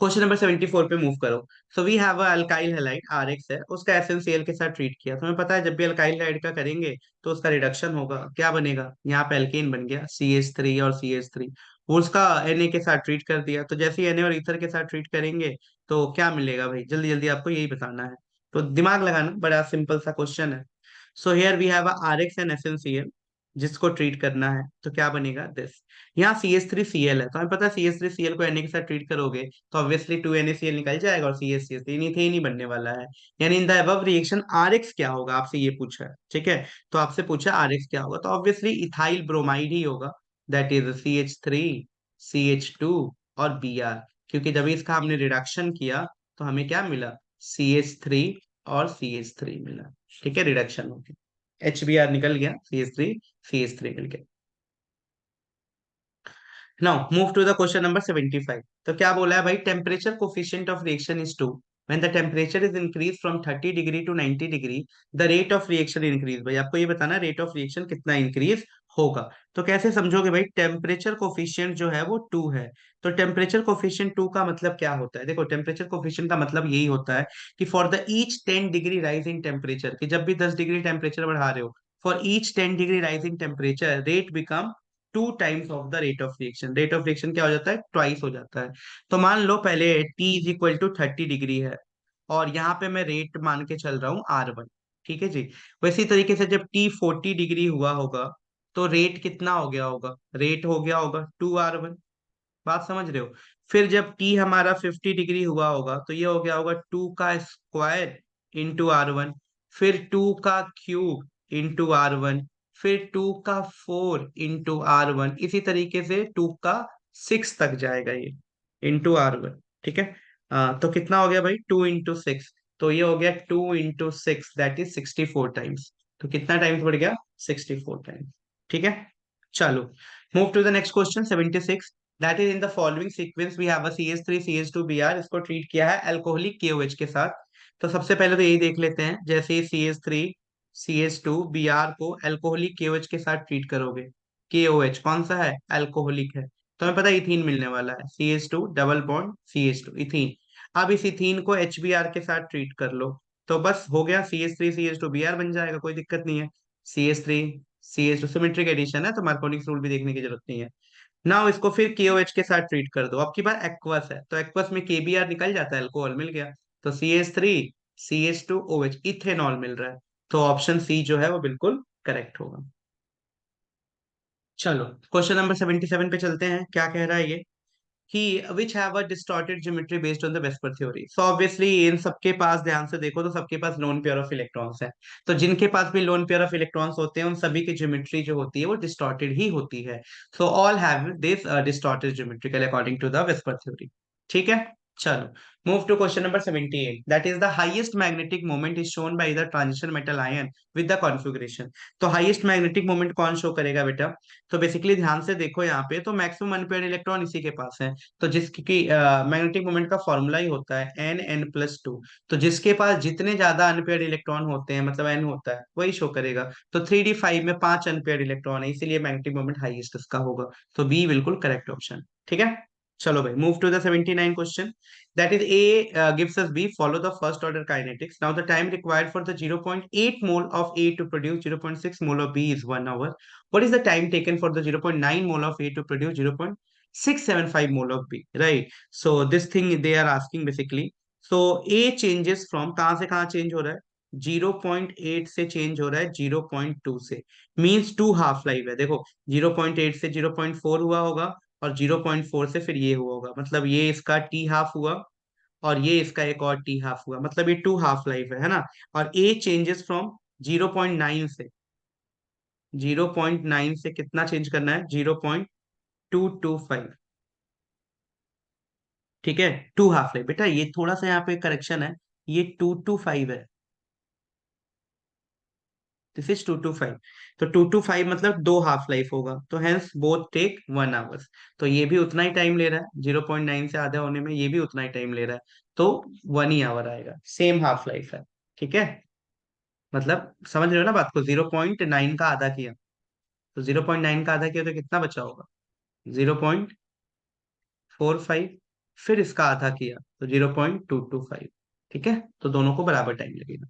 क्वेश्चन नंबर 74 पे मूव करो। So we have alkyl halide RX है, उसका SnCl के साथ ट्रीट किया। तो हमें पता है जब भी अल्काइल हैलाइड का करेंगे तो उसका रिडक्शन होगा, क्या बनेगा, यहाँ पे एल्केन बन गया CH3 और CH3। वो उसका Na के साथ ट्रीट कर दिया, तो जैसे ही Na और ईथर के साथ ट्रीट करेंगे तो क्या मिलेगा भाई, जल्दी जल्दी आपको यही बताना है। तो दिमाग लगाना, बड़ा सिंपल सा क्वेश्चन है। So here we have RX and SnCl। जिसको ट्रीट करना है, तो क्या बनेगा दिस। यहाँ CH3Cl है, तो हमें पता है CH3Cl को Na के साथ ट्रीट करोगे तो ऑब्वियसली 2NaCl निकल जाएगा और CH3 इथेन ही बनने वाला है। यानी in the above reaction RX क्या होगा, आपसे ये पूछा है, ठीक है। तो आपसे पूछा RX क्या होगा, तो ऑब्वियसली इथाइल ब्रोमाइड ही होगा, दैट इज CH3 CH2 और Br। क्योंकि जब इसका हमने रिडक्शन किया तो हमें क्या मिला, CH3 और CH3 मिला, ठीक है, रिडक्शन हो गया, HBr निकल गया, CH3 मिल गया। Now move to the question number 75। तो क्या बोला है भाई, temperature coefficient of reaction is 2 when the temperature is increase from 30 degree to 90 degree the rate of reaction increase. भाई आपको ये बताना रेट ऑफ रिएक्शन कितना इंक्रीज होगा। तो कैसे समझोगे भाई, टेम्परेचर कोफिशिएंट जो है वो 2 है। तो टेम्परेचर कोफिशिएंट 2 का मतलब क्या होता है, देखो टेम्परेचर कोफिशिएंट का मतलब यही होता है कि for the each 10 degree rise in temperature, कि जब भी 10 डिग्री टेम्परेचर बढ़ा रहे हो, for each 10 degree rise in temperature rate become 2 times of the rate of reaction. Rate of reaction क्या हो जाता है, ट्वाइस हो जाता है। तो मान लो पहले T = 30 डिग्री है और यहाँ पे मैं रेट मान के चल रहा हूँ R1, ठीक है जी। वैसी तरीके से जब T 40 डिग्री हुआ होगा तो रेट कितना हो गया होगा, रेट हो गया होगा 2R1। बात समझ रहे हो। फिर जब T हमारा 50 डिग्री हुआ होगा तो ये हो गया होगा 2 का स्क्वायर इंटू R1, फिर 2 का क्यूब इंटू R1, फिर 2 का 4 इंटू R1, इसी तरीके से 2 का 6 तक जाएगा ये इंटू R1, ठीक है। तो कितना हो गया भाई, 2 इंटू 6, तो ये हो गया 2 इंटू 6 दैट इज 64 टाइम्स। तो कितना टाइम्स बढ़ गया, 64 टाइम्स, ठीक है। चलो move to the next question 76। That is in the following sequence we have a CH3 CH2 Br, इसको ट्रीट किया है अल्कोहलिक KOH के साथ। तो सबसे पहले तो यही देख लेते हैं, जैसे CH3 CH2 Br को अल्कोहलिक KOH के साथ ट्रीट करोगे, KOH कौन सा है, अल्कोहलिक है, तो हमें पता है इथीन मिलने वाला है, CH2 double bond CH2 ethene. अब इस इथीन को HBr के साथ ट्रीट कर लो, तो बस हो गया CH3 CH2 Br बन जाएगा, कोई दिक्कत नहीं है। CH3 CH2 सिमेट्रिक एडिशन है तो मार्कोनिक रूल भी देखने की जरूरत नहीं है। नाउ इसको फिर KOH के साथ ट्रीट कर दो, अब की बार एक्वस है तो एक्वस में KBr निकल जाता है, अल्कोहल मिल गया, तो CH3 CH2OH इथेनॉल मिल रहा है। तो ऑप्शन सी जो है वो बिल्कुल करेक्ट होगा। चलो क्वेश्चन नंबर 77 पे चलते हैं, क्या कह रहा है ये कि which have a distorted geometry based on the Vesper theory। so obviously इन सबके पास ध्यान से देखो तो सबके पास लोन पेयर ऑफ इलेक्ट्रॉन्स है। तो जिनके पास भी लोन पेयर ऑफ इलेक्ट्रॉन्स होते हैं उन सभी की ज्योमेट्री जो होती है वो डिस्टॉर्टेड ही होती है। So all have this distorted geometrical according to the VSEPR theory, ठीक है। चलो move to question number 78। That is the highest magnetic moment is shown by the transition metal ion with the configuration. तो हाईएस्ट मैग्नेटिक मोमेंट कौन शो करेगा बेटा, तो बेसिकली ध्यान से देखो यहाँ पे, तो मैक्सिमम अनपेयर्ड इलेक्ट्रॉन इसी के पास है, तो जिसकी मैग्नेटिक मोमेंट का फॉर्मूला ही होता है N+2। तो जिसके पास जितने ज्यादा अनपेयर्ड इलेक्ट्रॉन होते हैं, मतलब N होता है, वही शो करेगा। तो 3D5 में 5 अनपेयर्ड इलेक्ट्रॉन है, इसीलिए मैग्नेटिक मोमेंट हाईएस्ट इसका होगा। तो बी बिल्कुल करेक्ट ऑप्शन, ठीक है। चलो भाई move to the 79 question. That is A gives us B. Follow the first order kinetics. Now the time required for the 0.8 mole of A to produce 0.6 mole of B is 1 hour. What is the time taken for the 0.9 mole of A to produce 0.675 mole of B? Right. So this thing they are asking basically. So A changes from कहाँ से कहाँ change हो रहा है, 0.8 से चेंज हो रहा है 0.2 से, मीन्स 2 हाफ लाइफ है। देखो 0.8 से 0.4 हुआ होगा और 0.4 से फिर ये हुआ होगा, मतलब ये इसका टी हाफ हुआ और ये इसका एक और टी हाफ हुआ, मतलब ये 2 हाफ लाइफ है ना। और ए चेंजेस फ्रॉम 0.9 से, 0.9 से कितना चेंज करना है, 0.225, ठीक है। 2 हाफ लाइफ बेटा, ये थोड़ा सा यहाँ पे करेक्शन है, ये 225 है, दिस इज 225। तो 225 मतलब 2 हाफ लाइफ होगा, तो हेंस बोथ टेक 1 आवर्स। तो ये भी उतना ही टाइम ले रहा है, 0.9 से आधा होने में ये भी उतना ही टाइम ले रहा है, तो 1 ही आवर आएगा, सेम हाफ लाइफ है, ठीक है। मतलब समझ रहे हो ना बात को, 0.9 का आधा किया, तो 0.9 का आधा किया तो कितना बचा होगा, 0.45, फिर इसका आधा किया तो 0.225, ठीक है। तो दोनों को बराबर टाइम लगेगा।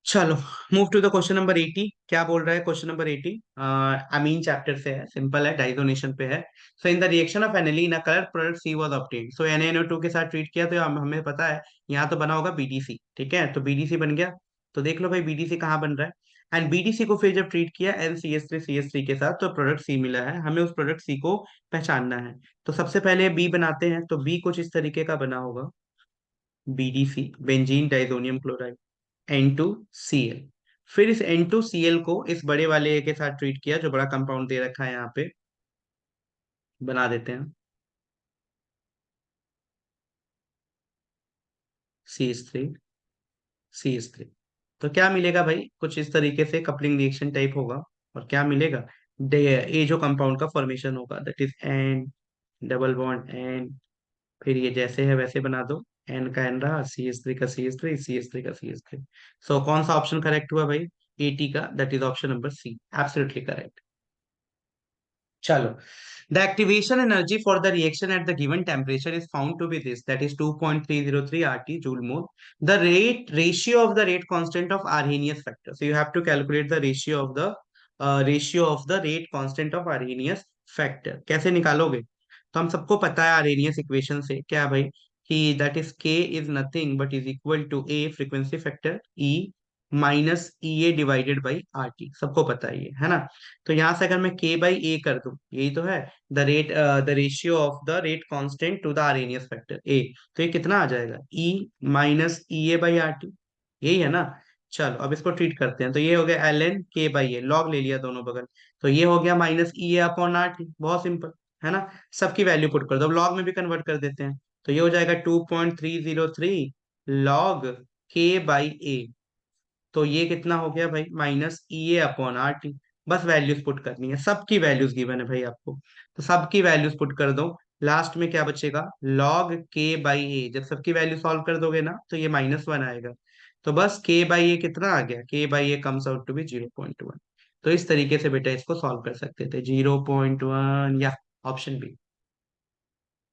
चलो move to the question number 80। क्या बोल रहा है क्वेश्चन नंबर 80, अमीन चैप्टर से है, सिंपल है, डाइजोनेशन पे है। So in the reaction of aniline a colour product C was obtained. So NaNO2 के साथ ट्रीट किया तो हमें पता है यहाँ तो बना होगा BDC, ठीक है, तो BDC बन गया। तो देख लो भाई BDC कहाँ बन रहा है, एंड बीडीसी को फिर जब ट्रीट किया NCH3CH3 के साथ, तो प्रोडक्ट सी मिला है, हमें उस प्रोडक्ट सी को पहचानना है। तो सबसे पहले बी बनाते हैं, तो बी कुछ इस तरीके का बना होगा, BDC, benzene diazonium chloride, N2Cl। फिर इस N2Cl को इस बड़े वाले A के साथ ट्रीट किया, जो बड़ा कंपाउंड दे रखा है यहाँ पे, बना देते हैं CH3CH3। तो क्या मिलेगा भाई, कुछ इस तरीके से कपलिंग रिएक्शन टाइप होगा। और क्या मिलेगा, ये जो कंपाउंड का फॉर्मेशन होगा, that is N double bond N, फिर ये जैसे है वैसे बना दो, N का N रहा, CH3 का CH3, CH3 का CH3। सो कौन सा ऑप्शन करेक्ट हुआ भाई, AT का, that is option number C, absolutely correct. चलो, the activation energy for the reaction at the given temperature is found to be this, that is 2.303 RT joule mole. The rate ratio of the rate constant of Arrhenius factor. So you have to calculate the ratio of the rate constant of Arrhenius factor. कैसे निकालोगे, तो हम सबको पता है Arrhenius equation से क्या भाई, कि that is K is nothing but is equal to A frequency factor E minus EA divided by RT, सबको पता है ये, है ना। तो यहां से अगर मैं K बाई A कर दूं, यही तो है the ratio of the rate constant to the Arrhenius factor A, तो ये कितना आ जाएगा, E माइनस EA/RT, यही है ना। चलो अब इसको ट्रीट करते हैं, तो ये हो गया ln K/A, लॉग ले लिया दोनों बगल, तो ये हो गया माइनस EA/RT, बहुत सिंपल, है ना। सबकी वैल्यू पुट कर दो, अब लॉग में भी कन्वर्ट कर देते हैं, तो ये हो जाएगा 2.303 लॉग K/A। तो ये कितना हो गया भाई, -EA/RT। बस वैल्यूज पुट करनी है, सबकी वैल्यूज गिवन है भाई आपको, तो सबकी वैल्यूज पुट कर दो। लास्ट में क्या बचेगा, log K/A, जब सबकी वैल्यू सॉल्व कर दोगे ना, तो ये -1 आएगा। तो बस K/A कितना आ गया, K/A comes out to B 0.1। तो इस तरीके से बेटा इसको सॉल्व कर सकते थे, 0.1 या ऑप्शन बी।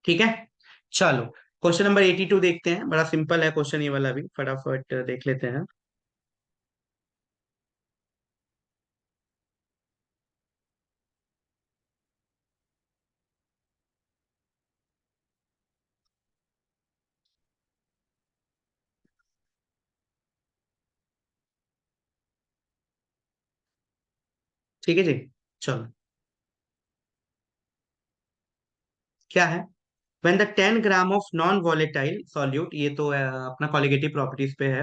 ठीक है, चलो क्वेश्चन नंबर 82 देखते हैं, बड़ा सिंपल है क्वेश्चन ये वाला भी, फटाफट देख लेते हैं। ठीक है जी, चलो क्या है, when the 10 gram of non volatile solute, ये तो अपना कॉलिगेटिव प्रॉपर्टीज पे है,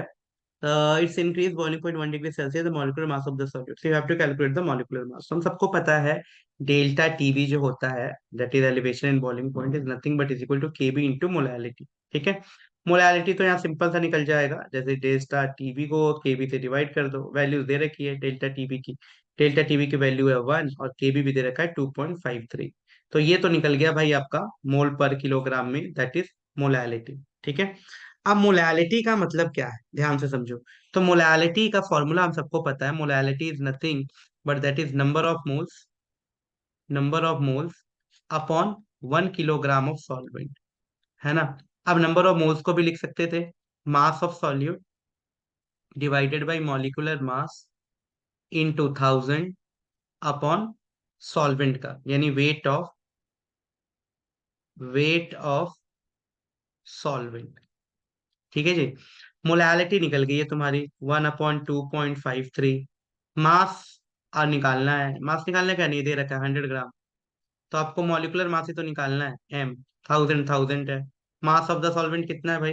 it's increase boiling point 1 degree Celsius, the molecular mass of the solute, so you have to calculate the molecular mass. हम सबको पता है डेल्टा टीवी जो होता है, that is elevation in boiling point, is nothing but is equal to KB into molality. ठीक है, मोलैलिटी तो यहाँ सिंपल सा निकल जाएगा, जैसे डेल्टा टीवी को केबी से डिवाइड कर दो, वैल्यूज दे रखी है डेल्टा टीवी की, डेल्टा टीवी की वैल्यू है 1 और केबी भी दे रखा है 2.53। तो ये तो निकल गया भाई आपका मोल पर किलोग्राम में, दैट इज मोलैलिटी। ठीक है, अब मोलैलिटी का मतलब क्या है, ध्यान से समझो। तो मोलैलिटी का फॉर्मूला हम सबको पता है, molality is nothing but that is number of moles upon 1 kilogram of solvent, है ना। अब नंबर ऑफ मोल्स को भी लिख सकते थे, मास of solute divided by molecular mass in 2000 upon solvent का, यानी वेट ऑफ सॉल्वेंट। ठीक है जी, मोलैलिटी निकल गई है तुम्हारी 1/2.53। मास और निकालना है, मास निकालने का नहीं दे रखा है 100 ग्राम, तो आपको मॉलिक्यूलर मास ही तो निकालना है, एम, थाउजेंड थाउजेंड है। मास ऑफ द सॉल्वेंट कितना है भाई,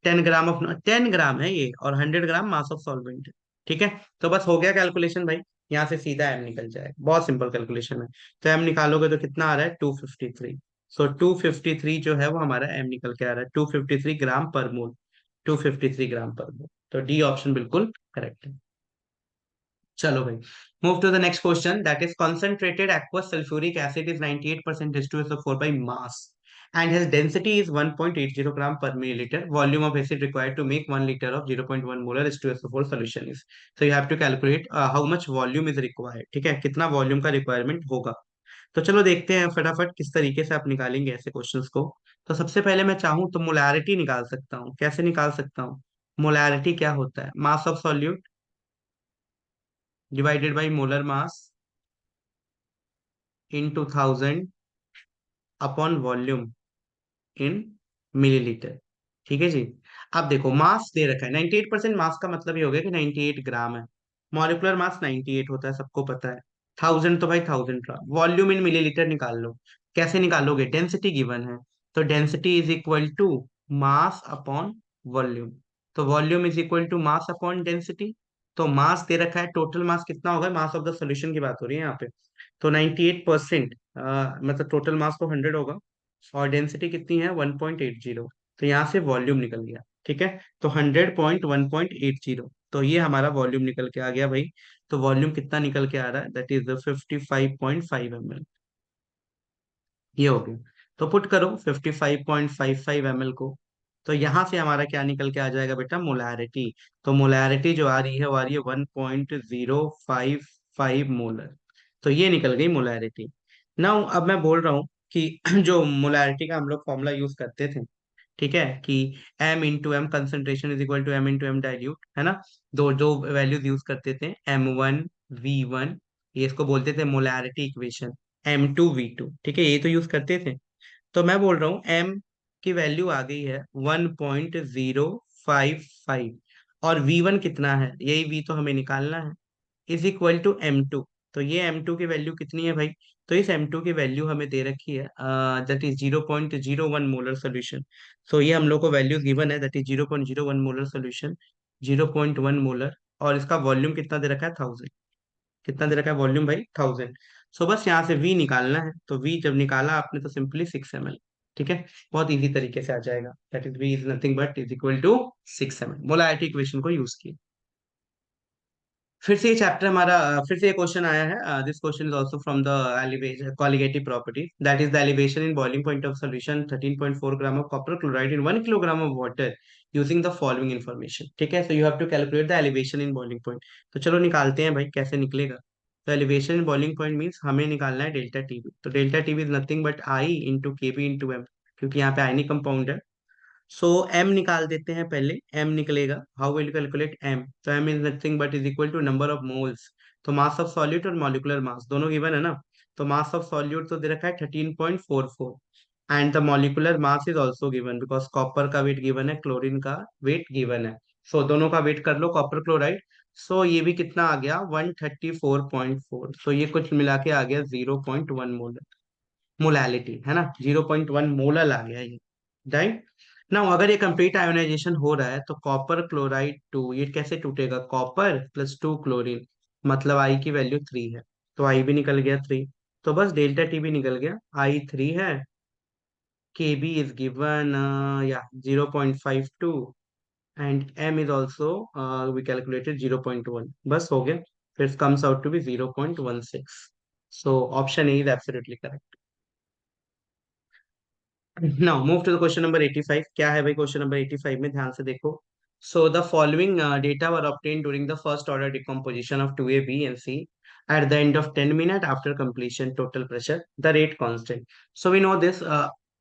10 ग्राम है ये, और 100 ग्राम मास ऑफ सॉल्वेंट है। ठीक है, तो बस हो गया कैलकुलेशन भाई, यहाँ से सीधा एम निकल जाए, बहुत सिंपल कैलकुलेशन है। तो एम निकालोगे तो कितना आ रहा है, 253। सो 253 जो है वो हमारा एम निकल के आ रहा है, 253 ग्राम पर मोल, 253 ग्राम पर मोल। तो डी ऑप्शन बिल्कुल करेक्ट है। चलो भाई, move to the next question, that is concentrated aqueous sulfuric acid is 98% H2SO4 by mass and his density is 1.80 gram per milliliter. Volume of acid required to make 1 liter of 0.1 molar H2SO4 solution is, so you have to calculate how much volume is required। ठीक है, कितना वॉल्यूम का रिक्वायरमेंट होगा। तो चलो देखते हैं फटाफट किस तरीके से आप निकालेंगे ऐसे क्वेश्चंस को। तो सबसे पहले मैं चाहूँ तो मोलैरिटी निकाल सकता हूँ, कैसे निकाल सकता हूँ, मोलैरिटी क्या होता है, मास of solute divided by molar mass in 2000 upon volume in millilitre. ठीक है जी, अब देखो मास दे रखा है 98%, मास का मतलब ये हो गया कि 98 ग्राम है। मॉलिक्यूलर मास 98 होता है, सबको पता है। 1000 तो भाई 1000 रहा। वॉल्यूम इन मिलीलीटर निकाल लो। कैसे निकालोगे? डेंसिटी गिवन है, तो density is equal to mass upon volume. तो volume is equal to mass upon density. तो मास दे रखा है, टोटल मास कितना होगा, मास ऑफ द सॉल्यूशन की बात हो रही है यहाँ पे। तो 98%, मतलब टोटल मास तो 100 होगा, और डेंसिटी कितनी है 1.80। तो यहाँ से वॉल्यूम निकल गया। ठीक है, तो 100.1.80, तो ये हमारा वॉल्यूम निकल के आ गया भाई। तो वॉल्यूम कितना निकल के आ रहा है, दैट इज 55.5 ml। ये हो गया। तो पुट करो 55.55 ml को। तो यहाँ से हमारा क्या निकल के आ जाएगा बेटा, मोलैरिटी। तो मोलैरिटी जो आ रही है वो आ रही है 1.055 मोलर। तो ये निकल गई मोलैरिटी। नाउ अब मैं बोल रहा हूँ कि जो मोलैरिटी का हम लोग फॉर्मूला यूज करते थे, ठीक है, कि m into M concentration is equal to m into M dilute, है ना। दो जो वैल्यूज यूज करते थे, m1 v1, ये इसको बोलते थे मोलैरिटी इक्वेशन। m2v2, ठीक है, ये तो यूज करते थे। तो मैं बोल रहा हूँ m की वैल्यू आ गई है 1.055, और v1 कितना है, यही v तो हमें निकालना है, इज इक्वल टू m2। तो ये m2 की वैल्यू कितनी है भाई, तो इस m2 की वैल्यू हमें दे रखी है, दैट इज 0.01 मोलर सोल्यूशन। सो ये हम लोग को वैल्यू गिवन है, that is 0.01 molar solution, 0.1 molar. और इसका वॉल्यूम कितना दे रखा है, 1000। कितना दे रखा है वॉल्यूम भाई, 1000। सो बस यहाँ से v निकालना है, तो v जब निकाला आपने तो सिंपली 6 ml। ठीक है, बहुत इजी तरीके से आ जाएगा, that is v is nothing but is equal to 6 ml। Molarity equation को यूज किया। फिर से ये चैप्टर हमारा, फिर से ये क्वेश्चन आया है। This question is also from the elevation colligative property, that is the elevation in boiling point of solution 13.4 gram of copper chloride in 1 kilogram of water using the following information. ठीक है, so you have to calculate the elevation in boiling point. तो चलो निकालते हैं भाई, कैसे निकलेगा। तो elevation in boiling point means हमें निकालना है डेल्टा टीबी। तो delta TB is nothing but I into के बी इंटू एम, क्योंकि यहाँ पे आयनिक कंपाउंड है। सो m निकाल देते हैं पहले। m निकलेगा, हाउ विल कैलकुलेट m, तो m is nothing but is equal to number of moles. तो मास ऑफ सॉल्यूट और मॉलिक्यूलर मास दोनों गिवन है ना। तो मास ऑफ सॉल्यूट तो दे रखा है 13.44, and the molecular mass is also given, because copper का वेट गिवन है, क्लोरीन का वेट गिवन है। सो दोनों का वेट कर लो, कॉपर क्लोराइड। सो ये भी कितना आ गया, 134.4। सो ये कुछ मिला के आ गया 0.1 मोलर, मोलैलिटी है ना, 0.1 मोलर आ गया ये, राइट। ना अगर ये कंप्लीट आयोनाइजेशन हो रहा है तो कॉपर क्लोराइड 2, ये कैसे टूटेगा, कॉपर प्लस 2 क्लोरीन, मतलब आई की वैल्यू 3 है। तो आई भी निकल गया 3। तो बस डेल्टा टी भी निकल गया, आई 3 है, के बी इज गिवन या 0.52, and M is also we calculated 0.1, बस हो गया। फिर comes out to be 0.16। So option A is absolutely correct. Now move to the question number 85। क्या है भाई क्वेश्चन नंबर 85 में, ध्यान से देखो। So the following data were obtain during the first order decomposition of 2A B and C at the end of 10 minutes after completion total pressure the rate constant. So we know this,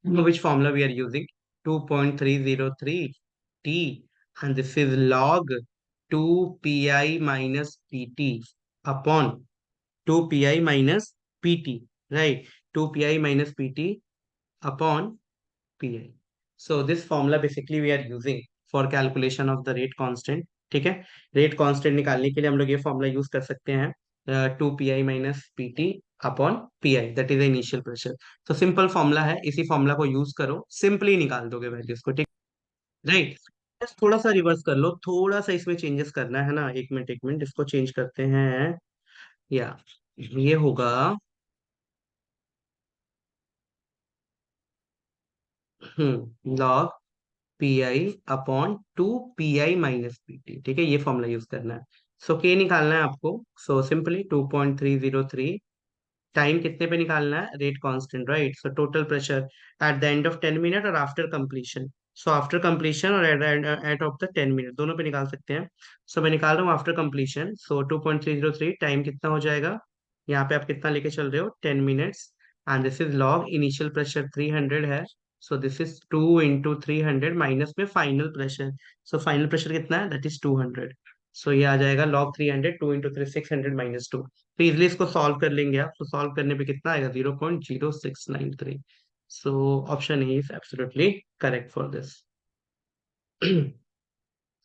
which formula we are using, 2.303 T, and this is log 2 pi minus pt upon 2 pi minus pt, right, 2 pi minus pt upon PI. So this formula basically we are using for calculation of the rate constant। ठीक है, रेट कांस्टेंट निकालने के लिए हम लोग ये फॉर्मूला यूज कर सकते हैं, 2 pi - pt upon P that is initial pressure. तो सिंपल फॉर्मूला है, इसी फॉर्मूला को यूज करो, सिंपली निकाल दोगे वैल्यूज को, ठीक, राइट। बस थोड़ा सा रिवर्स कर लो, थोड़ा सा इसमें चेंजेस करना है ना, एक मिनट इसको चेंज करते हैं, या ये होगा, log P I upon 2 pi - pt, ठीक है, ये फॉर्मूला यूज करना है। सो के निकालना है आपको। सो सिंपली 2.303, टाइम कितने पे निकालना है, rate constant, right. So total pressure at the end of 10 minute और after completion. So after completion और एट ऑफ द 10 मिनट, दोनों पे निकाल सकते हैं। सो मैं निकाल रहा हूँ आफ्टर कंप्लीशन। सो 2.303 टाइम कितना हो जाएगा, यहाँ पे आप कितना लेके चल रहे हो, 10 minutes, and this is log initial pressure 300 है। सो दिस इज 2 × 300 माइनस में final pressure. So final pressure कितना है, दैट इज 200। सो ये आ जाएगा लॉग 300, 2 × 3 600 -2। तो इजिली इसको सॉल्व कर लेंगे आप। तो सॉल्व करने पे कितना आएगा, 0.0693। सो option A is absolutely correct for this.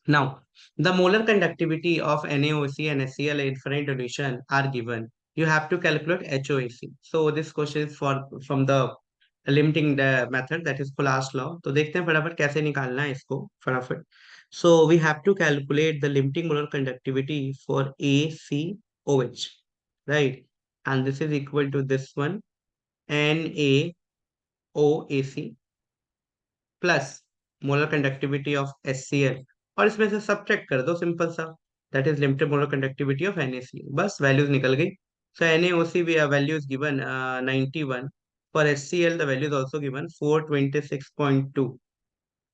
Now, the molar conductivity of NaOC and HCl in infinite dilution are given. You have to calculate HOAC. So this question is for from the limiting the method, that is Colas law. तो देखते हैं फटाफट कैसे निकालना है इसको फटाफट. So we have to calculate the limiting molar conductivity for ACOH, right? And this is equal to this one, NaOAC plus molar conductivity of HCl, और इसमें से सब्ट्रैक्ट कर दो सिंपल सा, that is limited molar conductivity of NaCl. बस वैल्यूज निकल गई. सो NaOC we have values given 91. For HCl the value is also given 426.2,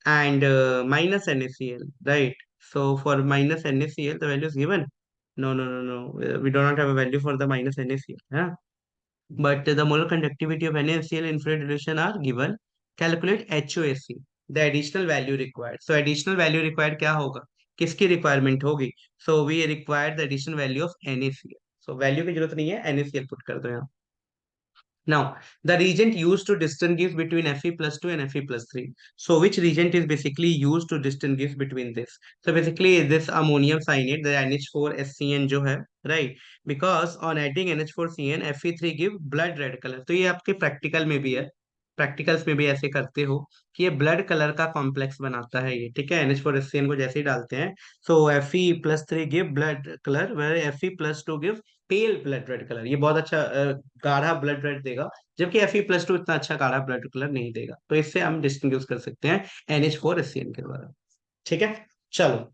and minus NaCl, right? So for minus NaCl the value is given. No, no, no, no. We do not have a value for the minus NaCl. Huh? But the molar conductivity of NaCl in fluid dilution are given. Calculate HOAC, the additional value required. So additional value required क्या होगा, किसकी requirement होगी? So we require the additional value of NaCl. So value की जरूरत नहीं है, NaCl put कर दो यहाँ. Now, the reagent used to distinguish between Fe+2 and Fe+3. So, which reagent is basically used to distinguish between this? So, basically, this ammonium cyanide, the NH4SCN जो है, right? Because on adding NH4CN, Fe3 give blood red color. तो ये आपके practical में भी है. प्रैक्टिकल्स में भी ऐसे करते हो कि ये ब्लड कलर का कॉम्प्लेक्स बनाता है ये, ठीक है. NH4SCN को जैसे ही डालते हैं, so Fe+3 give blood colour, where Fe+2 give pale blood red colour. ये बहुत अच्छा गाढ़ा ब्लड रेड देगा, जबकि Fe+2 इतना अच्छा गाढ़ा ब्लड कलर नहीं देगा. तो इससे हम डिस्टिंग्विश कर सकते हैं NH4SCN के द्वारा. ठीक है, चलो.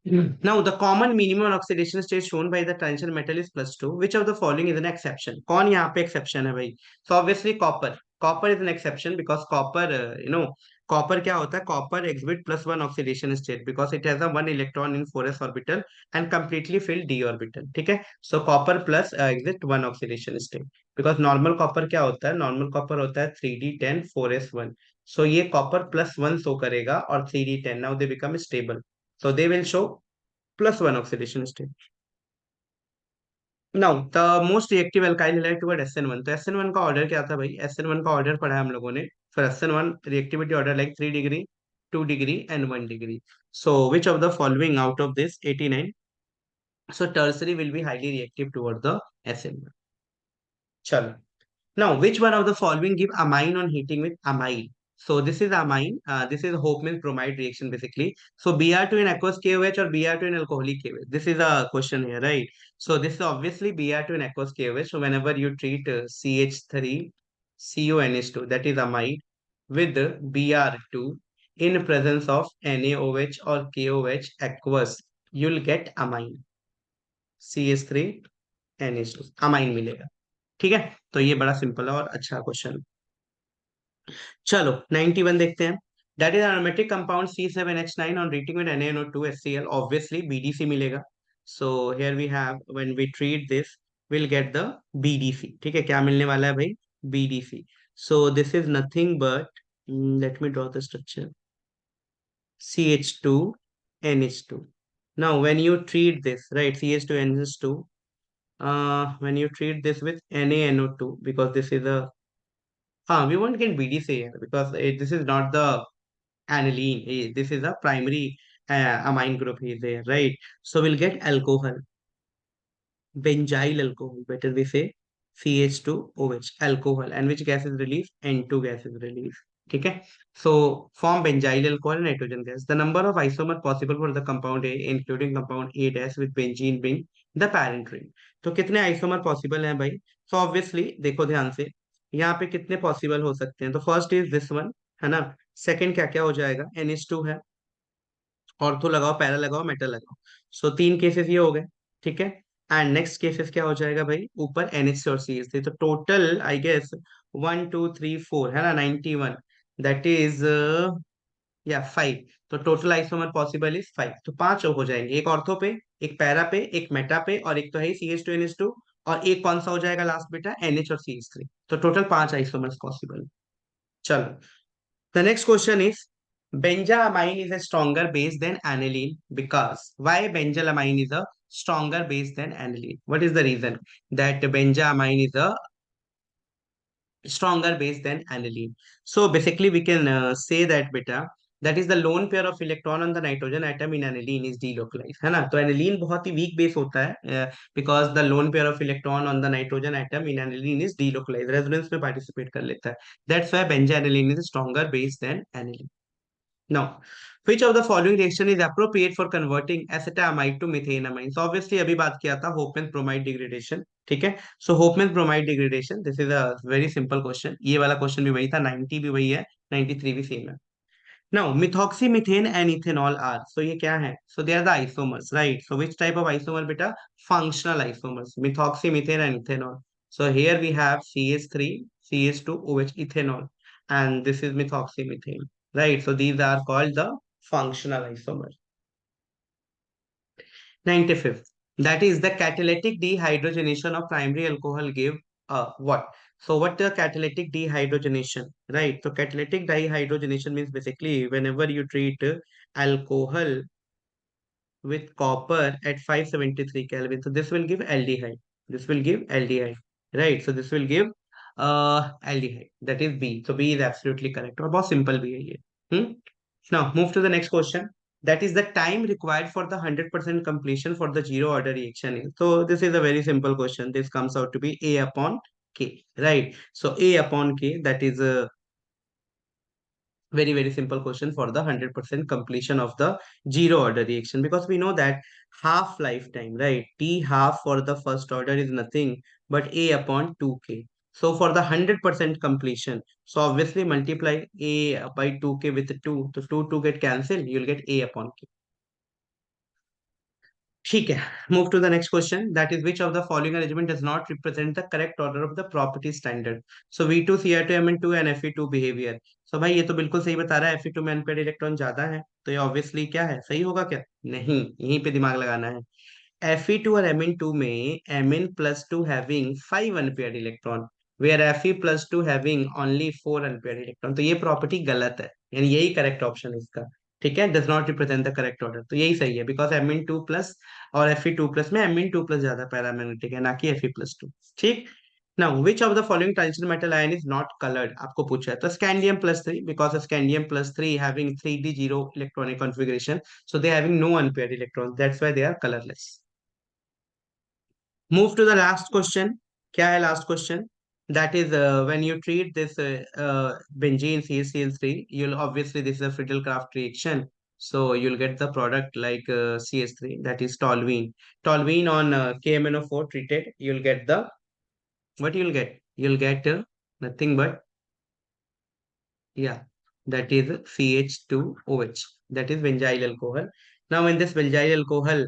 Now, the common minimum oxidation state shown by the transition metal is +2. Which of the following is an exception? कौन यहाँ पे exception है भाई? So obviously copper. Copper is an exception because copper, copper क्या होता है? Copper exhibit +1 oxidation state because it has a 1 electron in 4s orbital and completely filled d orbital. ठीक है? So copper plus exit 1 oxidation state because normal copper क्या होता है? Normal copper होता है 3d10 4s1. So ये copper +1 show करेगा और 3d10. Now they become stable. So they will show +1 oxidation state. Now, the most reactive alkyl halide toward SN1. तो SN1 का ऑर्डर क्या था भाई? SN1 का ऑर्डर पढ़ा है हम लोगों ने. For SN1 reactivity order like 3 degree, 2 degree and 1 degree. So which of the following out of this 89? So tertiary will be highly reactive toward the SN1. चलो. Now, which one of the following give amine on heating with amide? So this is amine. This is Hofmann bromide reaction basically. So Br2 in aqueous KOH or Br2 in alcoholic KOH? This is a question here, right? So this is obviously Br2 in aqueous KOH. So whenever you treat CH3 CONH2, that is amide, with Br2 in presence of NaOH or KOH aqueous, you'll get amine. CH3 NH2 amine मिलेगा. ठीक है, तो ये बड़ा सिंपल है और अच्छा क्वेश्चन. चलो 91 देखते हैं. That is aromatic compound C7H9 on reacting with NaNO2 HCl, obviously BDC मिलेगा. So here we have when we treat this will get the BDC. ठीक है, क्या मिलने वाला है भाई? BDC. So this is nothing but, let me draw the structure. CH2NH2. Now when you treat this, right, CH2NH2, when you treat this with NaNO2, because this is a, we won't get BDC here because this is not the aniline. This is a primary amine group here, there, right? So we'll get alcohol, benzyl alcohol, better we say CH2OH, alcohol, and which gas is released? N2 gas is released. ठीक है, so form benzyl alcohol and nitrogen gas. The number of isomer possible for the compound A, including compound A dash with benzene being the parent ring. तो कितने आइसोमर पॉसिबल हैं भाई? So obviously देखो ध्यान से, यहाँ पे कितने पॉसिबल हो सकते हैं. तो फर्स्ट इज दिस वन, है ना. सेकंड क्या क्या हो जाएगा? NH2 है, ऑर्थो लगाओ, पैरा लगाओ, मेटल लगाओ. सो तीन केसेस ये हो गए. ठीक है, एंड नेक्स्ट केसेस क्या हो जाएगा भाई? ऊपर NH और CH थे, तो टोटल आई गेस 1 2 3 4 है ना, 91. दैट इज या 5. तो टोटल आइसोमर पॉसिबल इज 5. तो पांच हो जाएंगे, एक ऑर्थो पे, एक पैरा पे, एक मेटा पे, और एक तो है CH2NH2, और एक कौन सा हो जाएगा लास्ट बेटा? NH और CH3. तो टोटल 5 आइसोमर्स पॉसिबल. चलो, the next question is, benzylamine is a stronger base than aniline because why benzylamine is a stronger base than aniline? What is the reason that benzylamine is a stronger base than aniline? So basically we can say that beta, that is the lone pair of electron on the nitrogen atom in aniline is delocalise, है ना। तो एनिलीन बहुत ही वीक बेस होता है, because the lone pair of electron on the nitrogen atom in aniline is delocalise, resonance में पार्टिसिपेट कर लेता है। That's why benzaniline is stronger base than aniline. Now, which of the following reaction is appropriate for converting acetamide to methanamine? So obviously अभी बात किया था Hofmann bromide degradation, ठीक है। So Hofmann bromide degradation, this is a very simple question. ये वाला क्वेश्चन भी वही था, 90 भी वही है, 93 भी सेम है। Now, methoxymethane and ethanol are, so ये क्या है? So they are the isomers, right? So which type of isomer beta? Functional isomers, methoxymethane and ethanol. So here we have CH3, CH2, OH, ethanol, and this is methoxymethane, right? So these are called the functional isomers. 95th, that is the catalytic dehydrogenation of primary alcohol give what? So what the catalytic dehydrogenation, right? So catalytic dehydrogenation means basically whenever you treat alcohol with copper at 573 Kelvin, so this will give aldehyde. This will give aldehyde, right? So this will give aldehyde. That is B. So B is absolutely correct. और बहुत simple भी है ये. Hmm? Now move to the next question. That is the time required for the 100% completion for the zero order reaction. So this is a very simple question. This comes out to be A upon K, right? So A upon K, that is a very simple question for the 100% completion of the zero order reaction, because we know that half lifetime, right? T half for the first order is nothing but A upon 2K. So for the 100% completion, so obviously multiply A by 2K with 2, so 2 get cancelled, you'll get A upon K. ठीक है, move to the next question, that is which of the following arrangement does not represent the correct order of the property standard? So V2 Cr2 Mn2 and Fe2 behavior. So भाई ये तो बिल्कुल सही बता रहा है, Fe2 में अनपेड इलेक्ट्रॉन ज्यादा है, तो ये ऑब्वियसली क्या है, सही होगा क्या? नहीं, यहीं पे दिमाग लगाना है। Fe2 और Mn2 में Mn plus 2 having 5 unpaired electron, where Fe plus 2 having only 4 unpaired electron, तो ये प्रॉपर्टी गलत है, यानी यही करेक्ट ऑप्शन है इसका, ठीक है। Does not represent the correct order, तो यही सही है, बिकॉज Mn2 प्लस और Fe2 प्लस में Mn2 प्लस ज्यादा पैरामैग्नेटिक है, ना कि Fe प्लस 2, ठीक। Now which of the following transition metal ion is not coloured, आपको पूछा है, तो scandium plus 3, because scandium plus 3 having 3d0 electronic configuration, so they having no unpaired electrons, that's why they are colourless. Move to the last question. क्या है last question? That is when you treat this benzene CH3, you'll obviously, this is a Friedel-Crafts reaction. So you'll get the product like CH3, that is toluene. Toluene on KMnO4 treated, you'll get the, what you'll get? You'll get nothing but, yeah, that is CH2OH. That is benzyl alcohol. Now, when this benzyl alcohol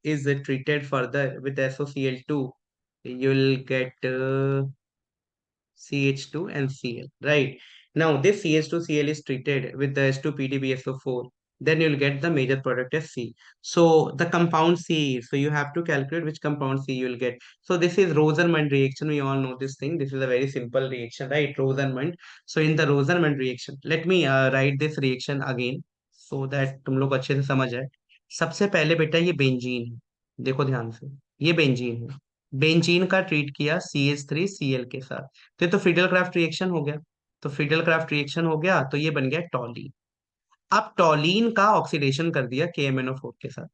is treated further with SOCl2, you'll get CH2 and Cl, right? Now, this CH2Cl is treated with the S2PDBSO4. Then you'll get the major product as C. So the compound C, so you have to calculate which compound C you'll get. So this is Rosenmund reaction. We all know this thing. This is a very simple reaction, right? Rosenmund. So in the Rosenmund reaction, let me write this reaction again so that तुम लोग अच्छे से समझ आए। सबसे पहले बेटा ये बेंजीन है, देखो ध्यान से, ये बेंजीन है। बेंजीन का ट्रीट किया CH3Cl के साथ, तो ये तो फ्रीडल क्राफ्ट रिएक्शन हो गया। तो फ्रीडल क्राफ्ट रिएक्शन हो गया, तो ये बन गया टॉलीन। अब टॉलीन का ऑक्सीडेशन कर दिया KMnO4 के साथ।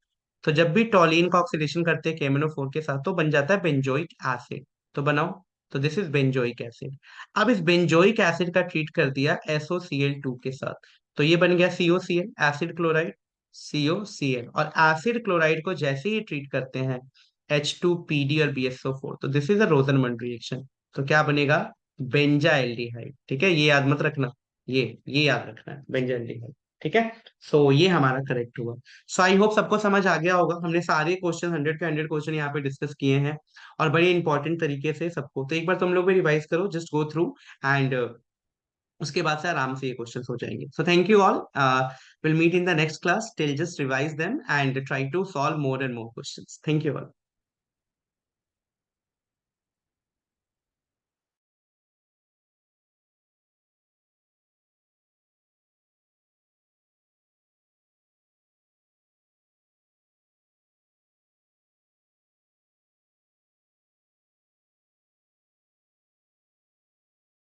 तो जब भी टॉलीन का ऑक्सीडेशन करते हैं KMnO4 के साथ, तो बन जाता है बेंजोइक एसिड। तो बनाओ, तो दिस इज बेंजोइक एसिड। अब इस बेंजोइक एसिड का ट्रीट कर दिया SOCl2 के साथ, तो ये बन गया COCl, एसिड क्लोराइड, COCl। और एसिड क्लोराइड को जैसे ही ट्रीट करते हैं H2PD और BSO4, तो दिस इज अ रोजनमंड रिएक्शन। तो क्या बनेगा? बेंजाइल्डिहाइड, ठीक है, ये याद मत रखना, ये याद रखना है, बेंजाइल्डिहाइड, ठीक है। सो ये हमारा करेक्ट हुआ। सो आई होप सबको समझ आ गया होगा, हमने सारे क्वेश्चन 100 के 100 क्वेश्चन यहाँ पे डिस्कस किए हैं, और बड़े इंपॉर्टेंट तरीके से सबको, तो एक बार तुम लोग भी रिवाइज करो, जस्ट गो थ्रू, एंड उसके बाद से आराम से ये क्वेश्चन हो जाएंगे। So thank you all, will meet in the next class, till just revise them and try to solve more and more questions. Thank you all.